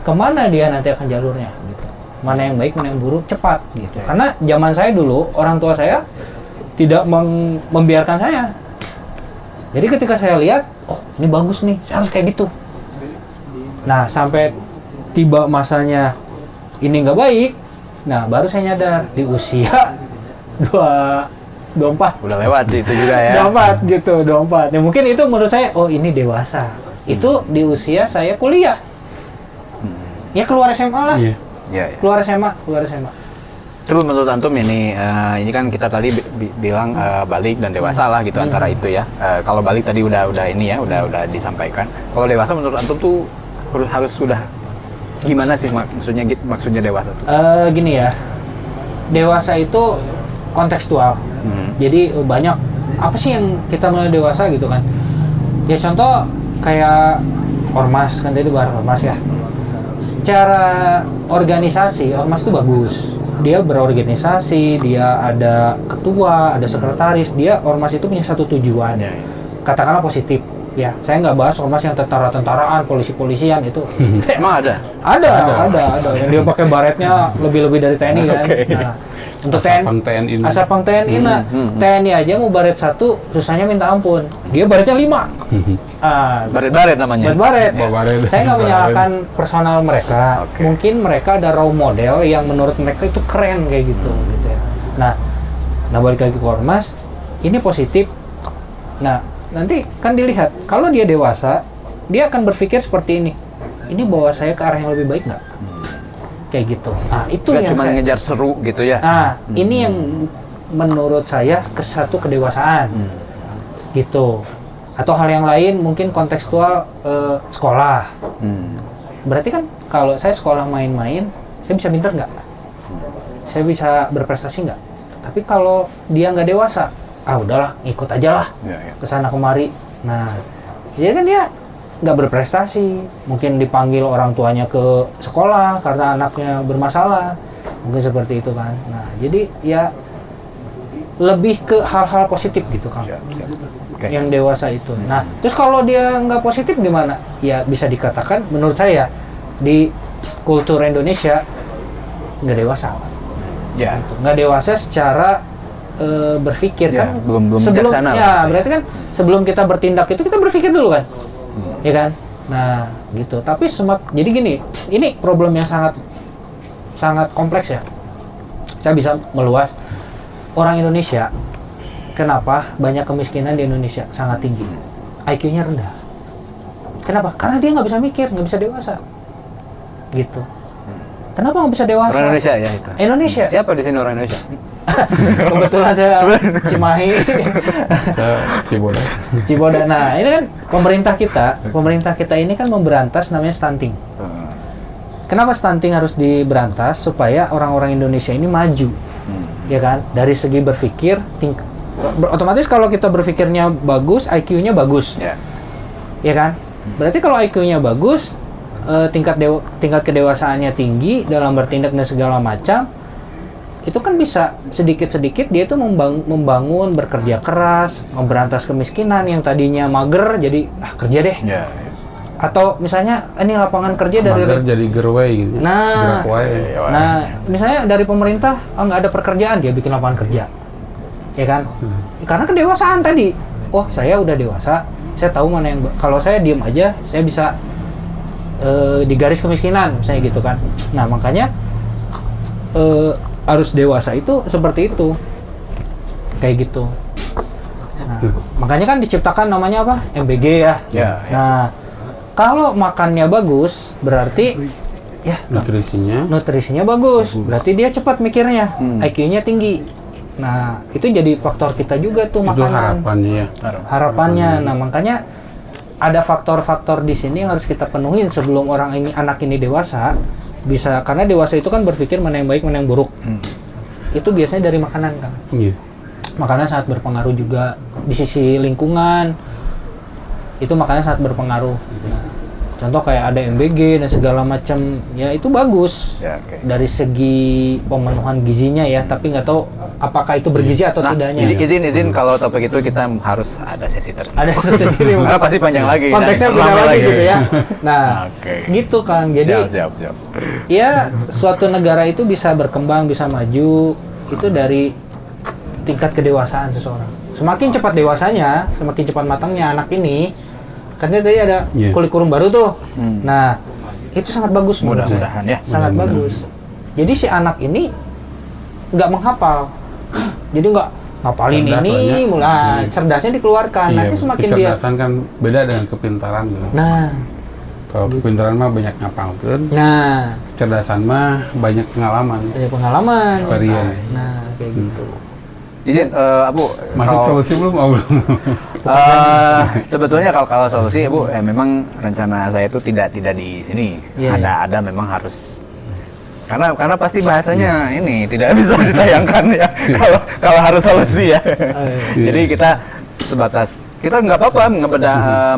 kemana dia nanti akan jalurnya. Gitu. Mana yang baik, mana yang buruk, cepat. Gitu. Karena zaman saya dulu, orang tua saya tidak membiarkan saya. Jadi ketika saya lihat, oh ini bagus nih, saya harus kayak gitu. Nah sampai tiba masanya ini nggak baik, nah baru saya nyadar di usia 24.
Udah lewat itu juga ya.
24 gitu, 24. Ya mungkin itu menurut saya, oh ini dewasa. Itu di usia saya kuliah. Ya keluar SMA lah.
Iya.
Iya.
Keluar SMA.
Coba menurut antum ini kan kita tadi bilang balik dan dewasa lah gitu antara itu ya. Kalau balik tadi udah ini ya, udah disampaikan. Kalau dewasa menurut antum tuh harus sudah Gimana sih maksudnya dewasa tuh?
Gini ya, dewasa itu kontekstual. Jadi banyak apa sih yang kita menilai dewasa gitu kan? Ya contoh kayak ormas kan, tadi bahas ormas ya. Secara organisasi ormas itu bagus. Dia berorganisasi, dia ada ketua, ada sekretaris. Dia ormas itu punya satu tujuan. Katakanlah positif. Ya, saya nggak bahas ormas yang tentara-tentaraan, polisi-polisian itu.
Emang ada?
Ada. Yang dia pakai baretnya lebih-lebih dari TNI kan.
Okay.
Nah, untuk
Asapang TNI.
Asapang TNI, nah TNI aja mau baret 1, susahnya minta ampun. Dia baretnya 5.
Baret-baret namanya.
Baret.
Baret.
Saya nggak menyalahkan personal mereka.
Okay.
Mungkin mereka ada role model yang menurut mereka itu keren kayak gitu ya. Nah balik lagi ke ormas, ini positif. Nah, nanti kan dilihat kalau dia dewasa, dia akan berpikir seperti ini. Ini bawa saya ke arah yang lebih baik nggak? Kayak gitu. Nah, itu
Nggak
yang
cuma
saya
ngejar seru gitu ya.
ini yang menurut saya satu kedewasaan. Gitu. Atau hal yang lain mungkin kontekstual sekolah. Berarti kan kalau saya sekolah main-main, saya bisa pintar nggak? Saya bisa berprestasi nggak? Tapi kalau dia nggak dewasa, udahlah, ikut aja lah kesana kemari. Nah, jadi kan dia nggak berprestasi. Mungkin dipanggil orang tuanya ke sekolah karena anaknya bermasalah. Mungkin seperti itu kan. Nah, jadi ya lebih ke hal-hal positif gitu kan.
Okay.
Yang dewasa itu. Nah, terus kalau dia nggak positif gimana? Ya bisa dikatakan menurut saya di kultur Indonesia nggak dewasa.
Ya.
Gitu. Nggak dewasa secara berpikir
Ya,
kan.
belum
sebelum
bijaksana
ya
lah.
berarti kan sebelum kita bertindak itu kita berpikir dulu kan. Ya kan? Nah, gitu. Tapi jadi gini, ini problem yang sangat kompleks ya. Saya bisa meluas. Orang Indonesia, kenapa banyak kemiskinan di Indonesia sangat tinggi? IQ-nya rendah. Kenapa? Karena dia nggak bisa mikir, nggak bisa dewasa. Gitu. Kenapa nggak bisa dewasa?
Orang Indonesia ya itu.
Indonesia.
Siapa di sini orang Indonesia?
Kebetulan saya Cimahi. Ciboda. Nah, ini kan pemerintah kita ini kan memberantas namanya stunting. Kenapa stunting harus diberantas? Supaya orang-orang Indonesia ini maju. Ya kan? Dari segi berpikir, otomatis kalau kita berpikirnya bagus, IQ-nya bagus. Ya kan? Berarti kalau IQ-nya bagus, tingkat kedewasaannya tinggi dalam bertindak dan segala macam, itu kan bisa sedikit-sedikit dia itu membangun, bekerja keras, memberantas kemiskinan yang tadinya mager jadi kerja deh. Atau misalnya ini lapangan kerja dari
mager jadi gerway gitu.
Nah, misalnya dari pemerintah nggak ada pekerjaan, dia bikin lapangan kerja. Ya kan? Karena kedewasaan tadi. Oh, saya udah dewasa, saya tahu mana yang kalau saya diem aja, saya bisa di garis kemiskinan, misalnya gitu kan. Nah, makanya harus dewasa itu seperti itu, kayak gitu. Nah, makanya kan diciptakan namanya apa? MBG ya. Nah, kalau makannya bagus, berarti ya nutrisinya bagus. Berarti dia cepat mikirnya, IQ-nya tinggi. Nah, itu jadi faktor kita juga tuh makanan. Harapannya. Nah, makanya ada faktor-faktor di sini yang harus kita penuhin sebelum anak ini dewasa. Bisa, karena dewasa itu kan berpikir mana yang baik, mana yang buruk. Itu biasanya dari makanan kan. Makanan sangat berpengaruh juga di sisi lingkungan. Itu makanan sangat berpengaruh. Nah, contoh kayak ada MBG dan segala macam, ya itu bagus dari segi pemenuhan gizinya ya. Tapi nggak tahu apakah itu bergizi atau tidaknya.
Izin kalau topik itu kita harus ada sesi tersendiri.
Ada sendiri.
Karena pasti panjang lagi.
Konteksnya beda lagi gitu ya. Nah, gitu Kang. Jadi
siap.
ya suatu negara itu bisa berkembang, bisa maju itu dari tingkat kedewasaan seseorang. Semakin cepat dewasanya, semakin cepat matangnya anak ini. Karena tadi ada kurikulum baru tuh. Nah, itu sangat bagus.
Mudah-mudahan ya.
Sangat bagus. Jadi si anak ini nggak menghafal. Jadi nggak ngapalin ini, mulai cerdasnya dikeluarkan. Nanti semakin dia.
Kecerdasan kan beda dengan kepintaran.
Nah,
kalau kepintaran mah banyak ngapalkeun.
Nah,
kecerdasan mah banyak pengalaman.
Banyak pengalaman.
Experience.
Nah, kayak gitu.
Izin, Abu.
Masuk solusi belum? Oh, belum.
Sebetulnya kalau solusi, Bu, memang rencana saya itu tidak di sini.
Iya,
Ada memang harus karena pasti bahasanya ini tidak bisa ditayangkan ya. Kalau harus solusi ya. Jadi kita sebatas kita nggak apa-apa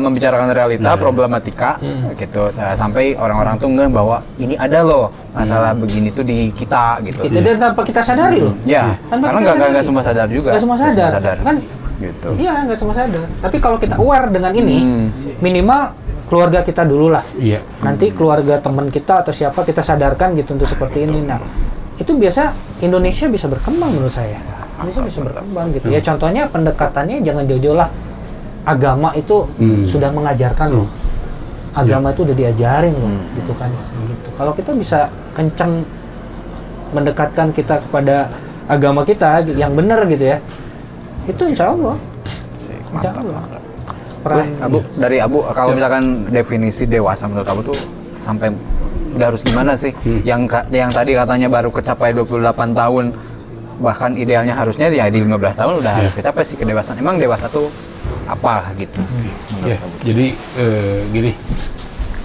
membicarakan realita, problematika gitu sampai orang-orang tuh ngeh bahwa ini ada loh masalah begini tuh di kita gitu.
Itu dan tanpa kita sadari loh.
Ya,
Tanpa
karena
kita
nggak semua sadar juga.
Nggak semua sadar. Kan
gitu.
iya, nggak semua sadar. Tapi kalau kita aware dengan ini, minimal keluarga kita dulu lah.
Iya.
Nanti keluarga teman kita atau siapa kita sadarkan gitu untuk seperti ini. Nah, itu biasa Indonesia bisa berkembang menurut saya. Indonesia bisa berkembang gitu. Ya contohnya pendekatannya jangan jauh-jauh lah. Agama itu sudah mengajarkan loh. Agama itu udah diajarin loh, gitu kan. Gitu. Kalau kita bisa kenceng mendekatkan kita kepada agama kita yang benar gitu ya. Itu insya Allah. Insya Allah.
Abu, dari Abu, kalau misalkan definisi dewasa menurut Abu tuh sampai udah harus gimana sih? Yang tadi katanya baru kecapai 28 tahun, bahkan idealnya harusnya ya di 15 tahun udah harus kecapai sih kedewasaan. Emang dewasa tuh apa gitu?
Ya, jadi gini,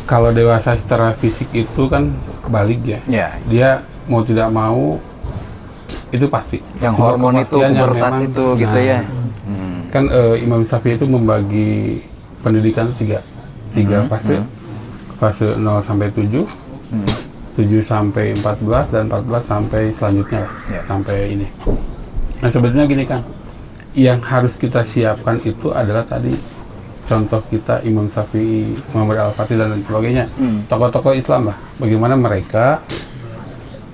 kalau dewasa secara fisik itu kan balik ya. Dia mau tidak mau itu pasti.
Yang
Sebuah
hormon itu,
kepastian yang
pubertas
memang,
itu gitu ya.
Kan Imam Syafi'i itu membagi pendidikan itu tiga fase. Fase 0 sampai 7, 7 sampai 14 dan 14 sampai selanjutnya lah, sampai ini. Nah sebetulnya gini kan, yang harus kita siapkan itu adalah tadi contoh kita Imam Syafi'i, Muhammad Al-Fatih dan lain sebagainya, tokoh-tokoh Islam lah, bagaimana mereka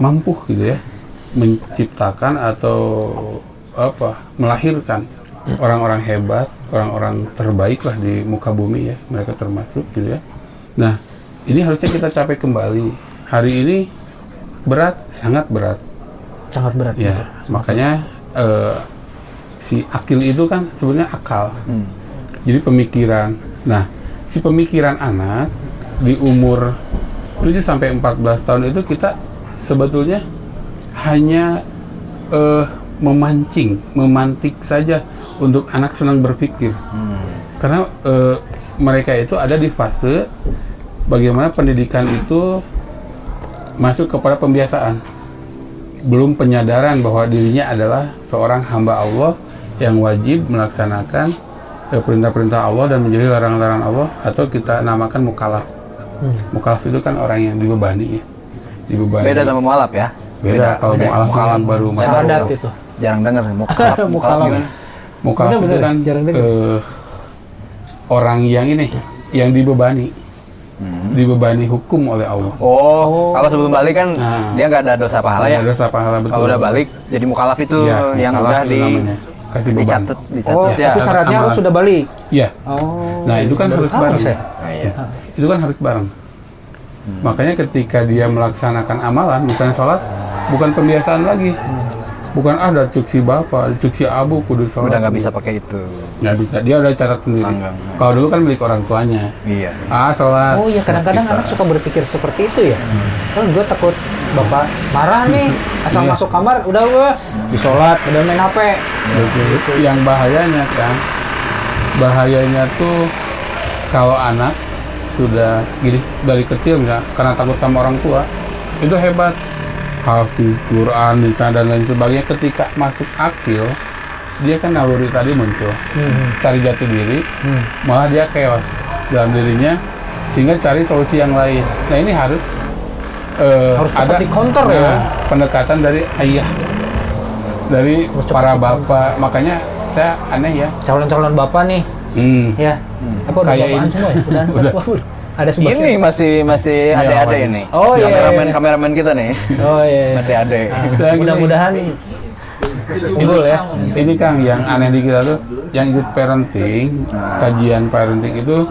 mampu gitu ya menciptakan atau melahirkan orang-orang hebat, orang-orang terbaik lah di muka bumi ya, mereka termasuk gitu ya. Nah ini harusnya kita capai kembali. Hari ini berat, sangat berat ya,
Betul.
makanya si akil itu kan sebenarnya akal. Jadi pemikiran. Nah, si pemikiran anak di umur 7 sampai 14 tahun itu kita sebetulnya hanya memantik saja untuk anak senang berpikir. Karena mereka itu ada di fase bagaimana pendidikan itu masuk kepada pembiasaan. Belum penyadaran bahwa dirinya adalah seorang hamba Allah yang wajib melaksanakan perintah-perintah Allah dan menjauhi larangan-larangan Allah, atau kita namakan mukallaf. Mukallaf itu kan orang yang dibebani ya.
Beda sama mualaf ya?
Beda. Kalau mualaf baru masuk.
Adat itu.
Jarang dengar mukalaf.
Mukalaf itu kan orang yang ini, yang dibebani. Dibebani hukum oleh Allah.
Kalau sebelum balik kan dia nggak ada dosa pahala ya?
Ada dosa pahala, betul.
Kalau udah balik jadi mukalaf itu yang udah
kasih beban.
dicatat
ya. Tapi syaratnya harus sudah balik.
Iya. Nah itu kan harus bareng. Itu kan harus bareng. Makanya ketika dia melaksanakan amalan, misalnya sholat, bukan pembiasaan lagi. Bukan ada cuci bapak, cuci abu, kudu sholat.
Udah nggak bisa pakai itu.
Nggak bisa, dia udah catat sendiri. Kalau dulu kan milik orang tuanya.
Iya.
Sholat.
Oh iya, kadang-kadang anak suka berpikir seperti itu ya. Gue takut bapak marah nih, asal masuk kamar udah gue disolat, udah main HP.
Betul. Yang bahayanya tuh kalau anak sudah gini dari kecil misalnya, karena takut sama orang tua, itu hebat. Hafiz Quran dan lain sebagainya, ketika masuk akil dia kan naluri tadi muncul, cari jati diri, malah dia chaos dalam dirinya sehingga cari solusi yang lain. Nah ini harus ada
di counter ya,
pendekatan dari ayah, dari para bapak. Makanya saya aneh ya,
calon-calon bapak nih, ya apa udah
kayak
bapaan
ini.
semua ya? Udah. Ada
ini masih ada ini.
Oh iya.
Kameramen kita nih.
Oh iya.
Masih ada.
Mudah-mudahan unggul ya.
Ini Kang, yang aneh di kita tuh, yang ikut parenting, kajian parenting itu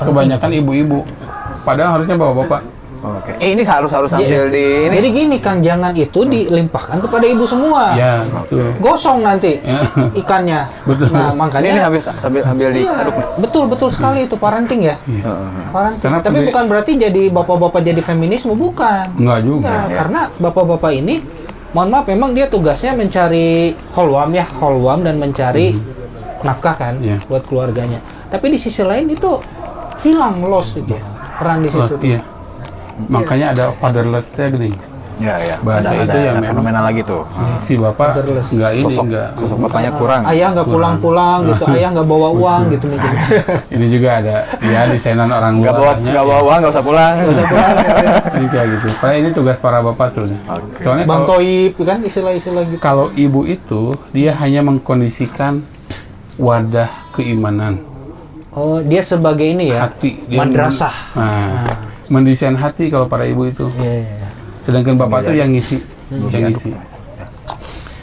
kebanyakan ibu-ibu. Padahal harusnya bapak-bapak.
Oke. Ini harus sambil di ini.
Jadi gini Kang, jangan itu dilimpahkan kepada ibu semua.
Ya, betul.
Gosong nanti ikannya.
Betul.
Nah, makanya
ini sambil diaduk.
Betul sekali itu parenting ya. Parenting. Tapi bukan berarti jadi bapak-bapak jadi feminisme, bukan.
Enggak juga.
Karena bapak-bapak ini mohon maaf memang dia tugasnya mencari holwam dan mencari nafkah kan
Iya.
buat keluarganya. Tapi di sisi lain itu hilang loss itu ya, peran di situ.
Iya. Makanya ada fatherless gini.
Ya, ya.
Bahasa itu yang
ada
memang-
fenomena lagi tuh.
Si bapak
Fatherless.
nggak ini nggak.
Sosok bapaknya kurang.
Ayah nggak pulang-pulang gitu, ayah nggak bawa uang gitu mungkin.
Ini juga ada ya desainan orang luar.
Nggak bawa uang, nggak usah pulang.
Ini kayak gitu. Padahal ini tugas para bapak sebenarnya.
Oke.
Soalnya
Bang
kalau,
Toib kan istilah-istilah gitu.
kalau ibu itu dia hanya mengkondisikan wadah keimanan,
Oh, dia sebagai ini ya,
hati, dia
madrasah.
mendesain hati kalau para ibu itu.
Iya, iya, iya.
Sedangkan bapak itu yang ngisi, yang ngisi.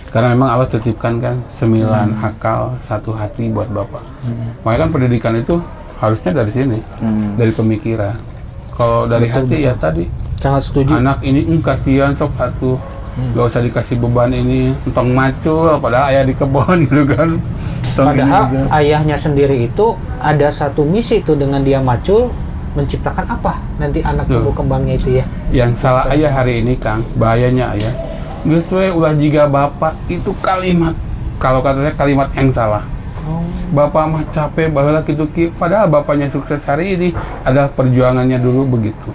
Karena memang Allah titipkan kan 9 akal, 1 hati buat bapak. Makanya kan pendidikan itu harusnya dari sini, dari pemikiran. Kalau dari hati ya tadi,
Sangat setuju.
anak ini kasihan sok atuh, gak usah dikasih beban ini, entong macul, padahal ayah di kebon gitu kan. Entong ini
Padahal
juga.
ayahnya sendiri itu ada satu misi itu dengan dia macul menciptakan apa nanti anak
Tuh.
tumbuh kembangnya itu ya.
Yang salah ayah hari ini Kang, bahayanya ayah. Geus we ulah jiga bapak itu kalimat. Kalau katanya kalimat yang salah. Bapak mah capek baheula kitu ki, padahal bapaknya sukses hari ini adalah perjuangannya dulu begitu.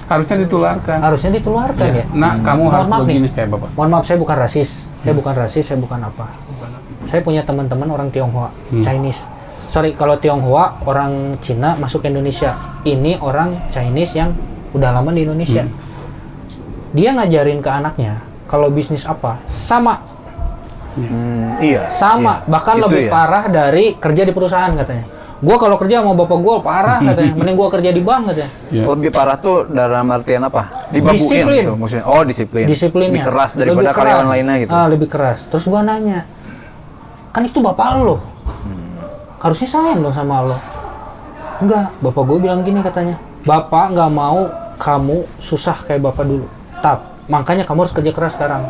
Harusnya ditularkan.
Harusnya ditularkan ya.
Nah, kamu
Mohon
harus
maaf nih.
begini kayak bapak.
Mohon maaf, saya bukan rasis. Saya bukan apa. Saya punya teman-teman orang Tionghoa, Chinese. Sorry, kalau Tionghoa orang Cina masuk ke Indonesia. Ini orang Chinese yang udah lama di Indonesia. Dia ngajarin ke anaknya kalau bisnis apa sama,
Iya.
sama,
iya.
bahkan
Itu
lebih
ya.
parah dari kerja di perusahaan katanya. Gua kalau kerja sama bapak gua parah katanya. Mending gua kerja di bank katanya.
Ya.
Lebih parah tuh dalam artian apa? Dibabuin
Disiplin.
gitu maksudnya. Oh, disiplin.
Disiplinnya
Lebih keras daripada
lebih keras.
karyawan lainnya gitu.
Lebih keras. Terus gua nanya, kan itu bapak lo, harusnya sayang dong sama lo. Enggak, bapak gue bilang gini katanya, bapak nggak mau kamu susah kayak bapak dulu. Makanya kamu harus kerja keras sekarang,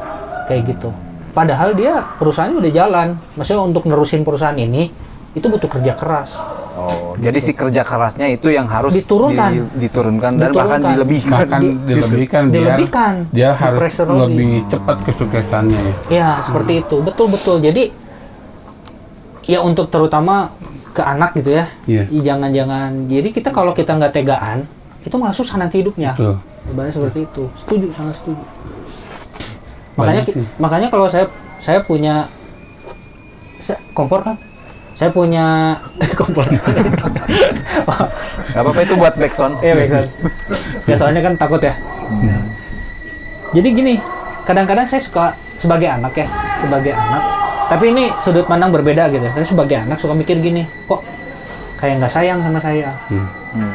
kayak gitu. Padahal dia perusahaannya udah jalan, maksudnya untuk nerusin perusahaan ini itu butuh kerja keras.
Oh, jadi si kerja kerasnya itu yang harus
Diturunkan.
diturunkan dan bahkan
Diturunkan.
dilebihkan.
Bahkan dilebihkan
dilebihkan.
dia harus
Pressure lagi.
lebih cepat kesuksesannya ya.
Ya, seperti itu. Betul-betul. Jadi ya untuk terutama ke anak gitu ya.
Iya.
Jangan-jangan. Jadi kita kalau kita nggak tegaan, itu malah susah nanti hidupnya.
Betul.
Ibaratnya seperti itu. Setuju, sangat setuju.
Banyak sih.
Makanya kalau saya punya kompor kan? Saya punya kompor.
Gak apa-apa itu buat backsound.
Iya, baik. Ya soalnya kan takut ya. Jadi gini, kadang-kadang saya suka sebagai anak ya, tapi ini sudut pandang berbeda gitu. Tapi sebagai anak suka mikir gini, kok kayak nggak sayang sama saya,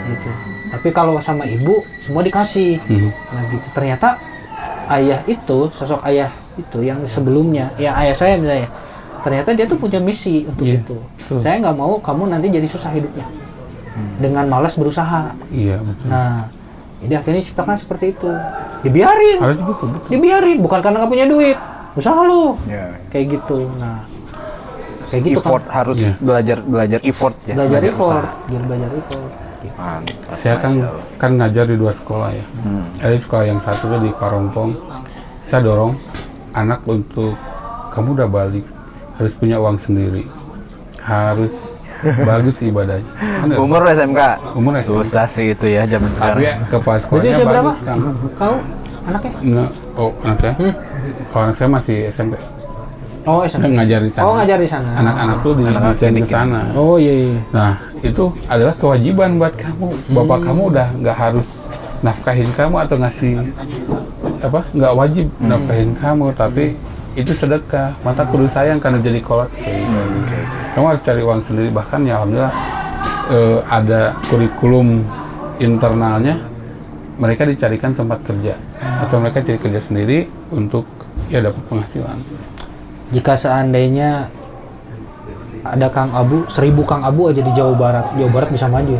gitu. Tapi kalau sama ibu semua dikasih. Nah gitu. Ternyata ayah itu, sosok ayah itu yang sebelumnya, ya ayah saya misalnya, ternyata dia tuh punya misi untuk
Iya,
itu.
betul.
Saya nggak mau kamu nanti jadi susah hidupnya dengan malas berusaha.
Iya, betul.
Nah, jadi akhirnya ciptakan seperti itu. Dibiarin,
Harus betul, betul.
dibiarin. Bukan karena nggak punya duit, usaha lo.
Ya.
Kayak gitu. Nah, kayak gitu
Effort
kan.
harus
Iya.
belajar effort ya.
Belajar effort,
usaha.
biar belajar effort. Gitu.
Mantap.
Saya kan ngajar di 2 sekolah ya. Ada sekolah yang satu di Karompong. Saya dorong anak untuk kamu udah balik harus punya uang sendiri, harus bagus ibadahnya. Kan ada-
Umur SMK.
Umur SMK.
Susah sih itu ya zaman
Tapi
sekarang.
ya, kepala
Jadi
sekolahnya
usia berapa?
bagus kan.
Kau anaknya?
Nggak, oh anak saya? Kalau anak saya masih SMP.
Oh, SMP.
Ngajar di sana.
Oh, ngajar di sana.
Anak-anak tuh
Anak-anak
didesain ke
didik ya.
sana.
Oh iya. Iya.
Nah, itu adalah kewajiban buat kamu. Bapak kamu udah nggak harus nafkahin kamu atau ngasih apa? Nggak wajib nafkahin kamu, tapi itu sedekah. Mata kudu sayang karena jadi kolot. Kamu harus cari uang sendiri. Bahkan ya alhamdulillah ada kurikulum internalnya. Mereka dicarikan tempat kerja atau mereka cari kerja sendiri untuk ya dapat penghasilan.
Jika seandainya ada Kang Abu, 1000 Kang Abu aja di Jawa Barat bisa maju.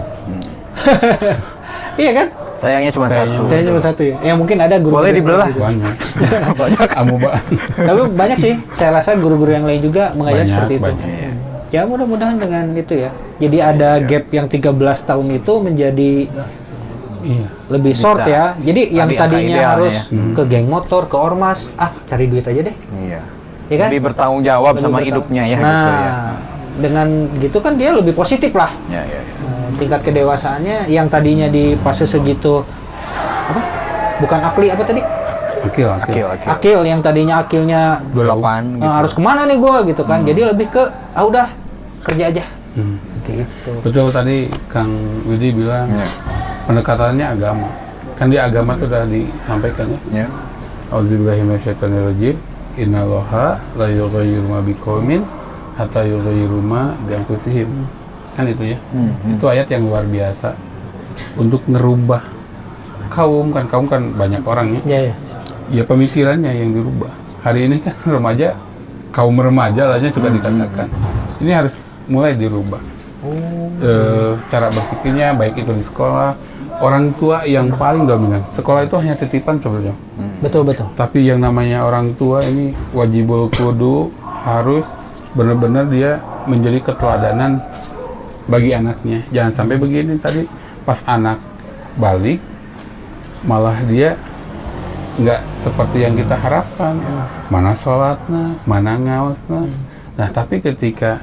Iya kan?
Sayangnya cuma
Kayaknya.
satu.
Saya cuma satu ya. Ya mungkin ada guru.
Boleh dibelah.
Banyak.
Banyak.
Kamu Pak.
Tapi banyak sih. Saya rasa guru-guru yang lain juga mengajar
Banyak,
seperti itu.
banyak.
Ya mudah-mudahan dengan itu ya. Jadi ada gap yang 13 tahun itu menjadi
Iya.
lebih short
Bisa.
ya. Jadi yang
Tadi angka
tadinya
idealnya
harus
ya.
ke geng motor, ke ormas, cari duit aja deh.
Iya.
Ya kan?
Lebih bertanggung jawab
Lebih
sama
bertanggung-
hidupnya ya
nah,
gitu ya.
dengan gitu kan dia lebih positif lah.
Ya, ya, ya.
Tingkat kedewasaannya yang tadinya di fase segitu apa? Bukan akli apa tadi?
Akil.
Akil.
Akil yang tadinya akilnya
28 gitu.
harus kemana nih gua gitu kan. Jadi lebih ke udah kerja aja. Gitu.
Betul tadi Kang Widi bilang
Ya.
pendekatannya agama. Kan di agama itu sudah disampaikan ya.
Ya.
Auzubillahi minasyaitonirrajim. Innallaha la yughayyiru ma biqaumin hatta yughayyiru ma bi anfusihim. Kan itu ya. Itu ayat yang luar biasa untuk ngerubah kaum kan banyak orang ya.
Ya, ya.
Ya pemikirannya yang dirubah. Hari ini kan remaja, kaum remaja lah sudah dikatakan. Ini harus mulai dirubah. Cara berpikirnya baik itu di sekolah, orang tua yang paling dominan. Sekolah itu hanya titipan sebenarnya.
Betul.
Tapi yang namanya orang tua ini wajibul kudu harus benar-benar dia menjadi keteladanan bagi anaknya. Jangan sampai begini tadi pas anak balik malah dia nggak seperti yang kita harapkan. Mana sholatnya, mana ngaosnya. Nah, tapi ketika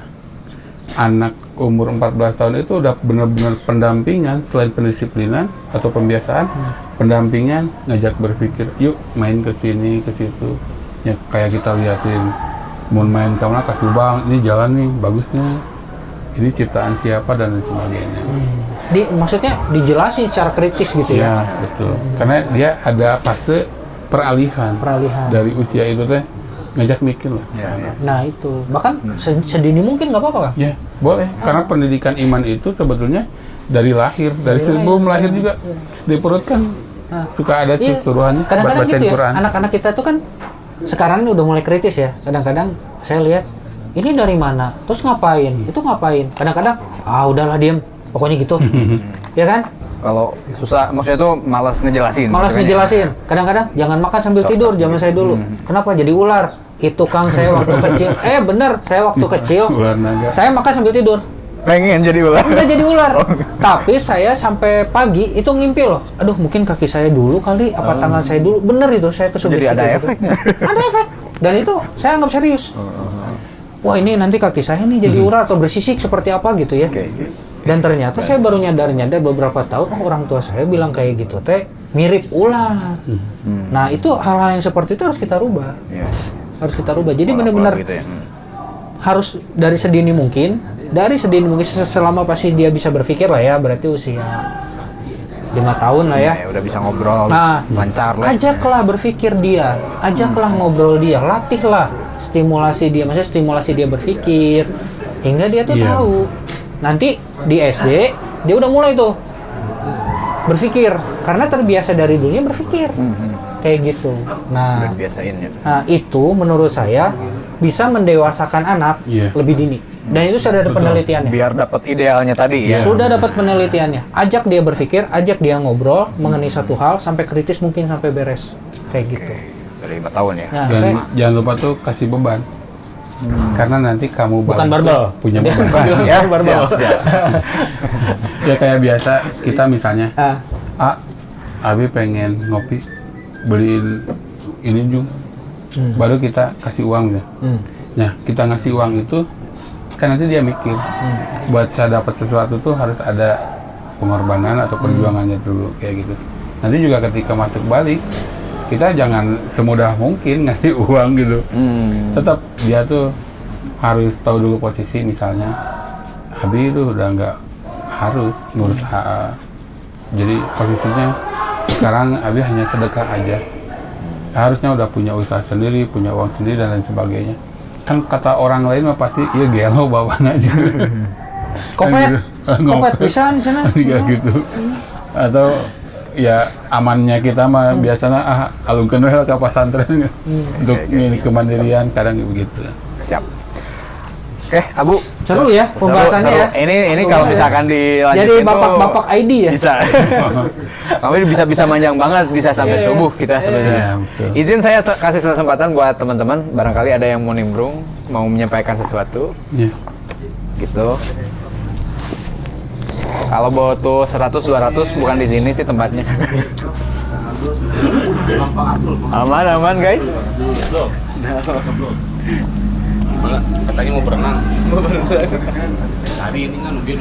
anak umur 14 tahun itu udah benar-benar pendampingan selain pendisiplinan atau pembiasaan, pendampingan ngajak berpikir, yuk main ke sini, ke situ. Ya kayak kita liatin, mau main kemana kasih bang, ini jalan nih, bagus nih. Ini ciptaan siapa dan lain sebagainya.
Maksudnya dijelasin secara kritis gitu
Ya,
ya.
betul. Karena dia ada fase peralihan. Dari usia itu teh ngajak mikir lah.
Ya, ya.
Nah itu bahkan sedini mungkin nggak apa-apa kan?
Ya, boleh. Karena pendidikan iman itu sebetulnya dari lahir, dari sebelum lahir juga di perut kan suka ada
Iya.
suruhannya
Kadang-kadang
bacain
gitu ya.
Quran.
Anak-anak kita tuh kan sekarang ini udah mulai kritis ya. Kadang-kadang saya lihat ini dari mana, terus ngapain, itu ngapain. Kadang-kadang udahlah diem, pokoknya gitu, ya kan?
Kalau susah, maksudnya itu malas ngejelasin.
Malas
maksudnya.
ngejelasin. Kadang-kadang jangan makan sambil tidur, zaman saya dulu. Kenapa jadi ular? Itu Kang saya waktu kecil. Bener, saya waktu kecil.
Ular naga.
Saya makan sambil tidur.
Pengen jadi ular.
Udah jadi ular. Tapi saya sampai pagi itu ngimpi loh. Aduh, mungkin kaki saya dulu kali, apa tangan saya dulu. Bener itu, saya kesugesti.
Jadi ada
kayak gitu.
efeknya.
Ada efek. Dan itu saya anggap serius. Wah, ini nanti kaki saya nih jadi ular atau bersisik seperti apa gitu ya.
Oke.
Dan ternyata saya baru nyadar beberapa tahun orang tua saya bilang kayak gitu teh mirip ular. Nah, itu hal-hal yang seperti itu harus kita rubah.
Iya.
Harus kita rubah. Jadi
Pola-pola
benar-benar
gitu ya.
harus dari sedini mungkin selama pasti dia bisa berpikir lah ya, berarti usia 5 tahun lah ya.
Ya, udah bisa ngobrol,
Nah,
lancar lah.
ajaklah berpikir dia, ajaklah ngobrol dia, latihlah stimulasi dia, maksudnya stimulasi dia berpikir hingga dia tuh
Iya.
tahu. Nanti di SD dia udah mulai tuh berpikir karena terbiasa dari dulunya berpikir kayak gitu.
Udah
Nah,
dibiasain ya.
itu menurut saya bisa mendewasakan anak
Iya.
lebih dini. Dan itu sudah ada
Betul.
penelitiannya.
Biar dapat idealnya tadi ya.
Sudah dapat penelitiannya. Ajak dia berpikir, ajak dia ngobrol mengenai satu hal sampai kritis mungkin sampai beres. Kayak gitu.
Dari 5 tahun ya.
Nah,
Dan
saya
jangan lupa tuh kasih beban. Karena nanti kamu
bukan
balik
barbel.
tuh punya
Dia
beban.
bilang
Ya,
bukan barbel.
siap.
Ya kayak biasa kita misalnya,
Ah,
Abi pengen ngopi, beliin ini Jung. Baru kita kasih uang ya. Nah, kita ngasih uang itu kan nanti dia mikir buat saya dapat sesuatu tuh harus ada pengorbanan atau perjuangannya dulu kayak gitu. Nanti juga ketika masuk balik kita jangan semudah mungkin ngasih uang gitu. Tetap dia tuh harus tahu dulu posisi, misalnya Abi itu udah nggak harus ngurus HA. Jadi posisinya sekarang Abi hanya sedekah aja. Harusnya udah punya usaha sendiri, punya uang sendiri dan lain sebagainya. Kan kata orang lain mah pasti iya gelo bawaan aja.
Kopet,
Kan gitu.
kopet pisan cenah.
Kayak gitu. Atau ya amannya kita mah biasanya alungkeun we ka pesantren untuk ini kemandirian kadang begitu.
Siap. Oke, Abu.
Seru ya pembahasannya
seru.
ya.
Ini kalau misalkan dilanjutin
Jadi
tuh
bapak-bapak ID ya.
bisa. Kami bisa manjang banget, bisa sampai subuh kita sebenarnya.
Iya, betul.
Izin saya kasih kesempatan buat teman-teman, barangkali ada yang mau nimbrung, mau menyampaikan sesuatu
Iya.
gitu. Kalau butuh 100-200 bukan di sini sih tempatnya. Aman guys.
Katanya mau berenang. Tadi ini kan mungkin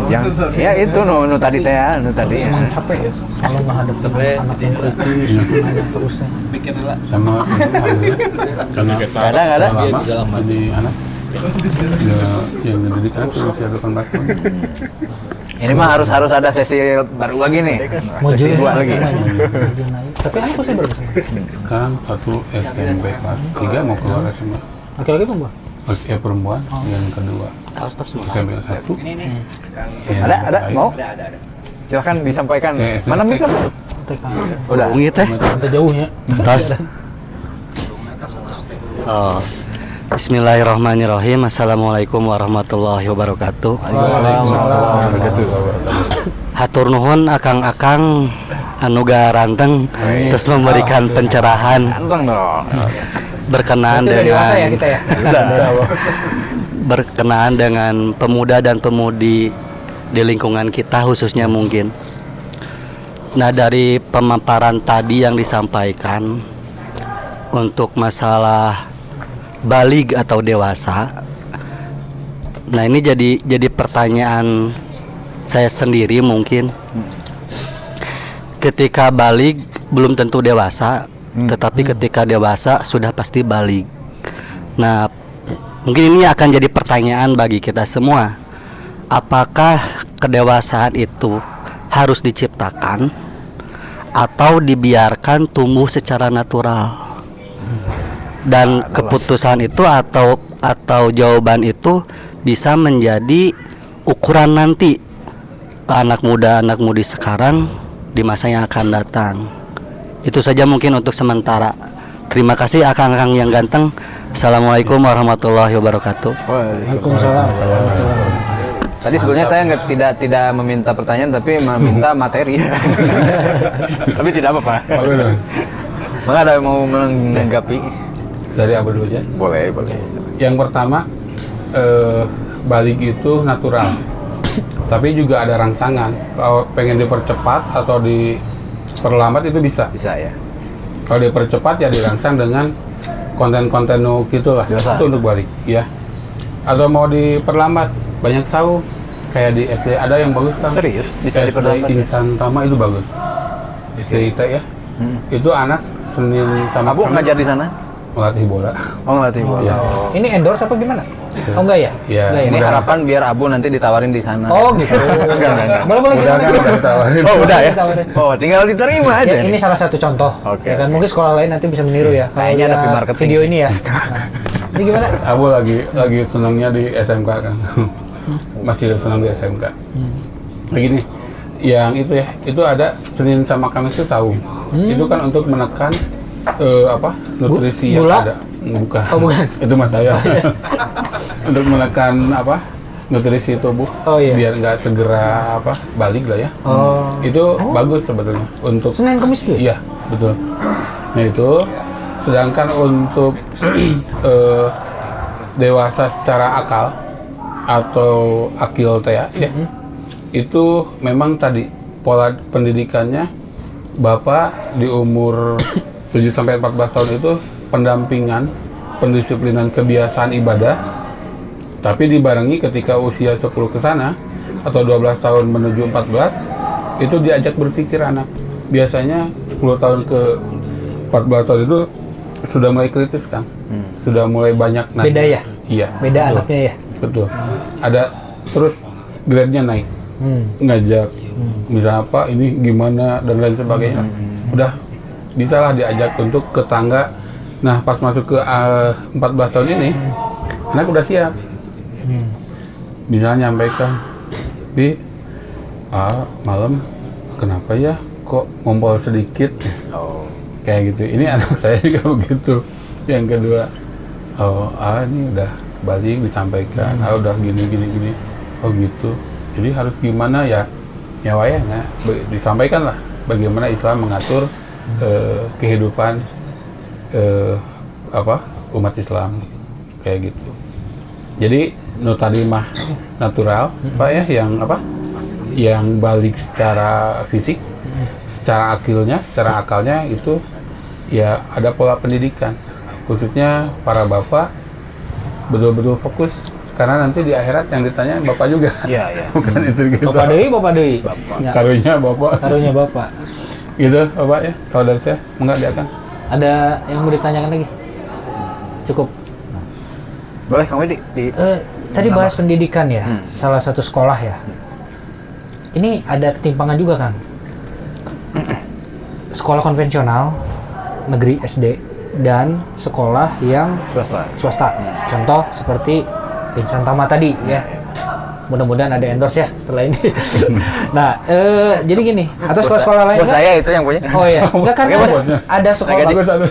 Yang ya itu nu tadi teh ya, nu tadi. Ya.
Capek ya kalau menghadap anak yang kritis, nanya terus teh.
sama karena kita
Nggak ada.
lama di anak yang mendidik anak usia 18 tahun.
Ini mah harus ada sesi baru lagi nih. Sesi 2 lagi.
Tapi anak usia berapa?
Sekarang satu SMP kelas 3 mau keluar SMA.
Laki-laki apa mbak?
Perempuan, yang kedua SMP 1.
Ada mau? Silahkan disampaikan. Mana mic? Udah.
Gitu teh.
Kita jauhnya.
Tas. Oh. Bismillahirrahmanirrahim. Assalamualaikum warahmatullahi wabarakatuh. Hatur nuhun akang-akang anu garanteng terus memberikan pencerahan
Ganteng dong.
berkenaan
Itu udah dewasa ya
dengan
kita ya.
berkenaan dengan pemuda dan pemudi di lingkungan kita khususnya mungkin. Nah, dari pemaparan tadi yang disampaikan untuk masalah balig atau dewasa. Nah, ini jadi pertanyaan saya sendiri mungkin. Ketika balig belum tentu dewasa, tetapi ketika dewasa sudah pasti balig. Nah, mungkin ini akan jadi pertanyaan bagi kita semua. Apakah kedewasaan itu harus diciptakan atau dibiarkan tumbuh secara natural? Dan keputusan itu atau jawaban itu bisa menjadi ukuran nanti anak muda anak mudi sekarang di masa yang akan datang. Itu saja mungkin untuk sementara. Terima kasih akang-akang yang ganteng. Assalamualaikum warahmatullahi wabarakatuh.
Waalaikumsalam.
Tadi sebenarnya saya tidak meminta pertanyaan tapi meminta materi. Tapi tidak apa-apa. Maka ada yang mau menanggapi?
Dari Abah dulu aja.
Boleh.
Yang pertama, balik itu natural. Tapi juga ada rangsangan. Kalau pengen dipercepat atau diperlambat itu bisa.
Bisa ya.
Kalau dipercepat ya dirangsang dengan konten-konten gitulah.
Biasa.
Itu untuk balik, ya. Atau mau diperlambat, banyak saung. Kayak di SD ada yang bagus kan?
Serius? Bisa
SD
diperlambat?
Insan Tama itu bagus. SD IT ya. Itu anak Senin sama
Abu
Kamis
ngajar di sana?
melatih bola.
Oh, ngelatih bola.
Iya.
Ini endorse apa gimana? Oh enggak ya?
Iya.
Enggak ya?
Ini harapan biar Abu nanti ditawarin di sana.
Oh gitu. Boleh
Udah kan udah ditawarin.
Oh, udah ya?
Ditawarin.
Oh, tinggal diterima aja.
Ya, ini salah satu contoh.
Oke.
Ya kan mungkin sekolah lain nanti bisa meniru ya. Kalau
Kayaknya ada
lihat
pre-marketing
video
sih.
ini ya. Nah, ini gimana?
Abu lagi senangnya di SMK kan. Masih senang di SMK. Begini, yang itu ya, itu ada Senin sama Kamis itu saung. Itu kan untuk menekan nutrisi yang
gula?
ada. Bukan.
Oh, bukan.
Itu mas saya. Untuk menekan nutrisi tubuh
Oh, iya.
biar nggak segera balik lah ya.
Oh.
Itu bagus sebetulnya untuk
Senin Kamis tuh?
iya, betul. Nah, itu sedangkan untuk dewasa secara akal atau akil teh ya, itu memang tadi pola pendidikannya Bapak di umur 7 sampai 14 tahun itu pendampingan, pendisiplinan kebiasaan ibadah, tapi dibarengi ketika usia 10 ke sana atau 12 tahun menuju 14 itu diajak berpikir anak. Biasanya 10 tahun ke 14 tahun itu sudah mulai kritis kan, sudah mulai banyak nanya.
Beda ya?
Iya.
Beda
betul.
anaknya ya?
Betul. Ada terus grade-nya naik, ngajak, misal apa ini gimana dan lain sebagainya. Udah bisalah diajak untuk ke tangga. Nah, pas masuk ke 14 tahun ini, anak udah siap. Bisa nyampaikan, Bi, malam kenapa ya kok ngompol sedikit? Kayak gitu. Ini anak saya juga begitu. Yang kedua, ini udah balik disampaikan, udah gini. Oh gitu. Jadi harus gimana ya? Nyawanya disampaikan lah bagaimana Islam mengatur kehidupan umat Islam kayak gitu. Jadi nu tadi mah natural, Pak ya, yang apa? Yang balik secara fisik, secara akalnya itu ya ada pola pendidikan. Khususnya para bapak betul-betul fokus karena nanti di akhirat yang ditanya bapak juga.
Iya, iya.
Bukan itu gitu.
Bapak Dewi. Ya,
Karunya bapak.
karunya Bapak.
Gitu, Bapak ya. Kalau dari saya, enggak dia kan.
Ada yang mau ditanyakan lagi? Cukup.
Boleh kamu di
Tadi bahas pendidikan ya, salah satu sekolah ya. Ini ada ketimpangan juga, Kang. Sekolah konvensional, negeri SD, dan sekolah yang swasta. Contoh seperti Insan Tama tadi ya. Mudah-mudahan ada endorse ya setelah ini. Nah, jadi gini, atau sekolah-sekolah lain
bos
kan?
saya itu yang punya.
Oh iya, enggak kan
Oke, bos.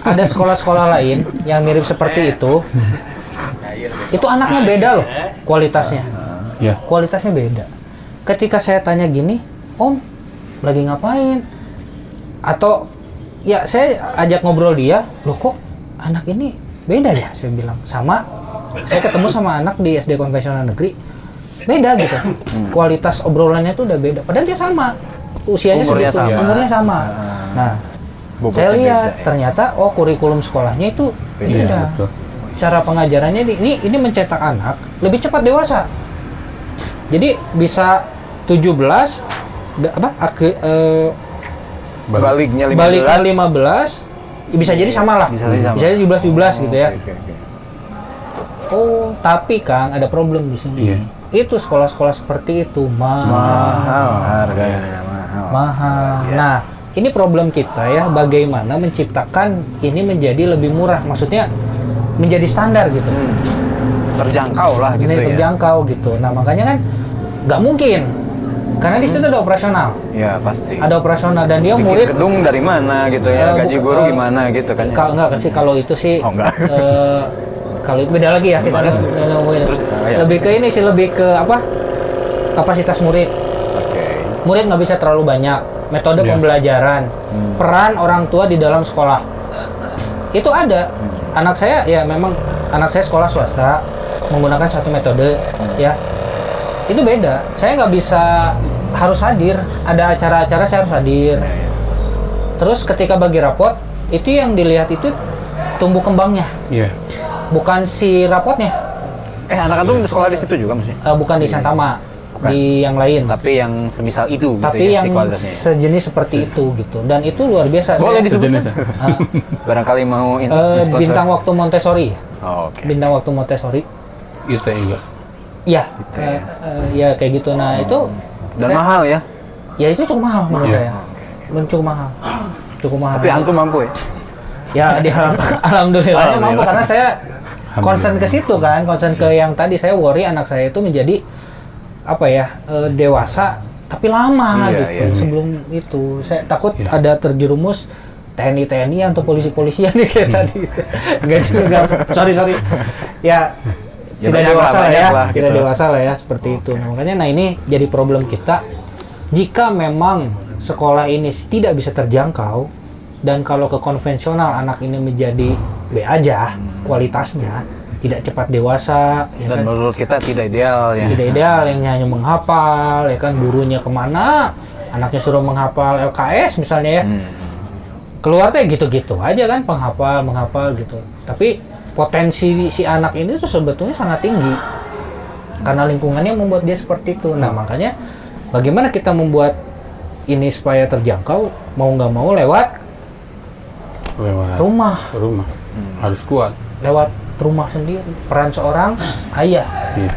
ada sekolah-sekolah lain yang mirip seperti itu. Itu anaknya beda loh kualitasnya.
Ya.
Kualitasnya beda. Ketika saya tanya gini, Om, lagi ngapain? Atau ya saya ajak ngobrol dia, loh kok anak ini beda ya? Saya bilang, sama. Saya ketemu sama anak di SD konvensional negeri, beda gitu. Kualitas obrolannya tuh udah beda. Padahal dia sama. Usianya
Umurnya
segitu,
sama.
umurnya sama. Nah,
Bobotnya
saya lihat
beda, ya.
ternyata kurikulum sekolahnya itu beda.
Iya, betul.
Cara pengajarannya ini mencetak anak lebih cepat dewasa. Jadi bisa 17
Baliknya 15.
baliknya 15 bisa jadi sama lah.
Bisa jadi sama.
Bisa jadi 17 gitu ya.
Oke.
Oh, tapi Kang ada problem di sini.
Iya.
Itu sekolah-sekolah seperti itu
Mahal harganya
mahal.
Yes.
Nah, ini problem kita ya, bagaimana menciptakan ini menjadi lebih murah. Maksudnya menjadi standar gitu.
Terjangkau lah gitu
Ini
ya.
terjangkau gitu. Nah, makanya kan nggak mungkin. Karena di situ ada operasional.
Ya pasti.
Ada operasional dan dia
Bikin
murid
gedung dari mana gitu ya, gaji guru gimana gitu kan.
Enggak sih kalau itu sih.
Oh, enggak.
Kalau itu beda lagi ya kita
Gimana sih?
ngomongin.
Terus, ya.
Lebih ke ini sih, lebih ke apa? Kapasitas murid.
Oke.
Murid nggak bisa terlalu banyak. Metode
Iya.
pembelajaran, peran orang tua di dalam sekolah. Itu ada. Anak saya ya memang anak saya sekolah swasta menggunakan satu metode ya. Itu beda. Saya nggak bisa harus hadir. Ada acara-acara saya harus hadir. Terus ketika bagi rapot, itu yang dilihat itu tumbuh kembangnya,
Iya.
bukan si rapotnya.
Anak antum di sekolah di situ juga maksudnya?
Bukan di Santama, di yang lain.
Tapi yang semisal itu gitu
Tapi
ya,
yang
si kualitasnya.
sejenis seperti itu gitu. Dan itu luar biasa.
Boleh
Saya-
disebut?
Sejenis ya.
Ah,
Barangkali mau disclosure.
bintang waktu Montessori.
Oh, oke.
Bintang waktu Montessori.
Itu enggak.
Ya, ya kayak gitu. Nah, itu
Dan
saya-
mahal ya.
ya itu cukup mahal menurut
Iya.
saya. Cukup mahal. Cukup mahal.
Tapi antum mampu ya.
Ya alhamdulillahnya mampu karena saya concern ke situ kan, concern ke yang tadi saya worry anak saya itu menjadi apa ya, dewasa tapi lama
Iya,
gitu.
iya.
Sebelum itu saya takut
Iya.
ada terjerumus TNI atau polisi-polisian nih kayak tadi. Enggak juga, sorry. Ya,
Ya,
tidak
banyak
dewasa
lah,
lah ya,
banyak lah,
tidak
gitu.
dewasa lah ya seperti itu. Nah, makanya nah ini jadi problem kita. Jika memang sekolah ini tidak bisa terjangkau dan kalau ke konvensional anak ini menjadi B aja kualitasnya, tidak cepat dewasa, ya
Dan
kan?
menurut kita tidak ideal ya.
Tidak ideal, yang hanya menghafal, ya kan, gurunya kemana, anaknya suruh menghafal LKS misalnya ya, keluar teh gitu-gitu aja kan, menghafal gitu. Tapi potensi si anak ini tuh sebetulnya sangat tinggi karena lingkungannya membuat dia seperti itu. Nah makanya bagaimana kita membuat ini supaya terjangkau, mau nggak mau lewat rumah,
Harus kuat.
lewat rumah sendiri, peran seorang ayah.
Iya.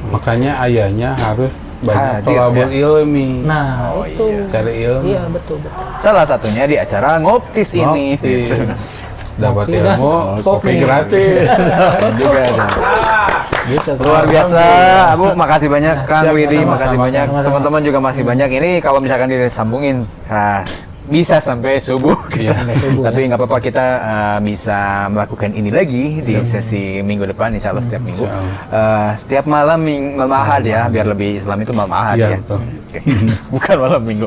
Makanya ayahnya harus banyak
Hadir,
pelabur ilmi.
Nah itu,
Cari ilmu.
iya betul.
Salah satunya di acara Ngoptis ini.
Ngoptis. Dapat
Ngopi dah.
ilmu, kopi
Kopi.
gratis.
Juga ada.
Gitu.
Luar biasa, Abu. Makasih banyak, Kang
siap,
Widi.
sama-sama.
Makasih banyak.
Sama-sama.
Teman-teman juga masih banyak. Ini kalau misalkan disambungin, bisa sampai subuh.
Iya.
Sampai subuh,
Tapi
ya.
nggak apa-apa, kita bisa melakukan ini lagi di sesi minggu depan, insya Allah setiap minggu. Setiap malam Ahad ya, biar lebih Islam itu malam Ahad
Iya,
ya.
betul.
Oke. Bukan malam minggu.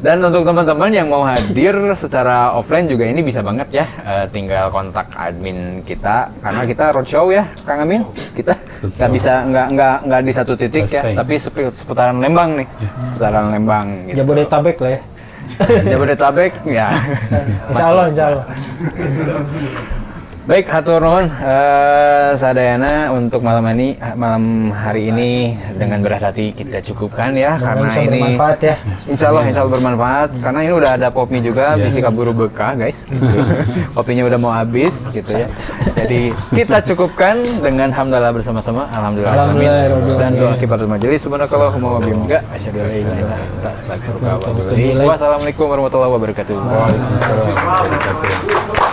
Dan untuk teman-teman yang mau hadir secara offline juga ini bisa banget ya, tinggal kontak admin kita karena kita roadshow ya, Kang Amin. Kita nggak bisa nggak di satu titik ya, tapi seputaran Lembang nih, seputaran Lembang. Gitu.
Jabodetabek lah ya.
Jabodetabek ya.
Insya Allah.
Baik, hatur nuhun sadayana untuk malam hari ini dengan berat hati kita cukupkan ya karena
Bisa
ini
bermanfaat ya.
Insya Allah bermanfaat karena ini udah ada kopi juga bisi kaburu bekah guys gitu. Kopinya udah mau habis gitu ya, jadi kita cukupkan dengan hamdalah bersama-sama alhamdulillah dan doa kifaratul majelis subhanakallahumma wa bihamdika asyhadu an la ilaha illa anta astaghfiruka wa atubu ilaik. Wassalamualaikum warahmatullahi wabarakatuh.
Waalaikumsalam warahmatullahi wabarakatuh.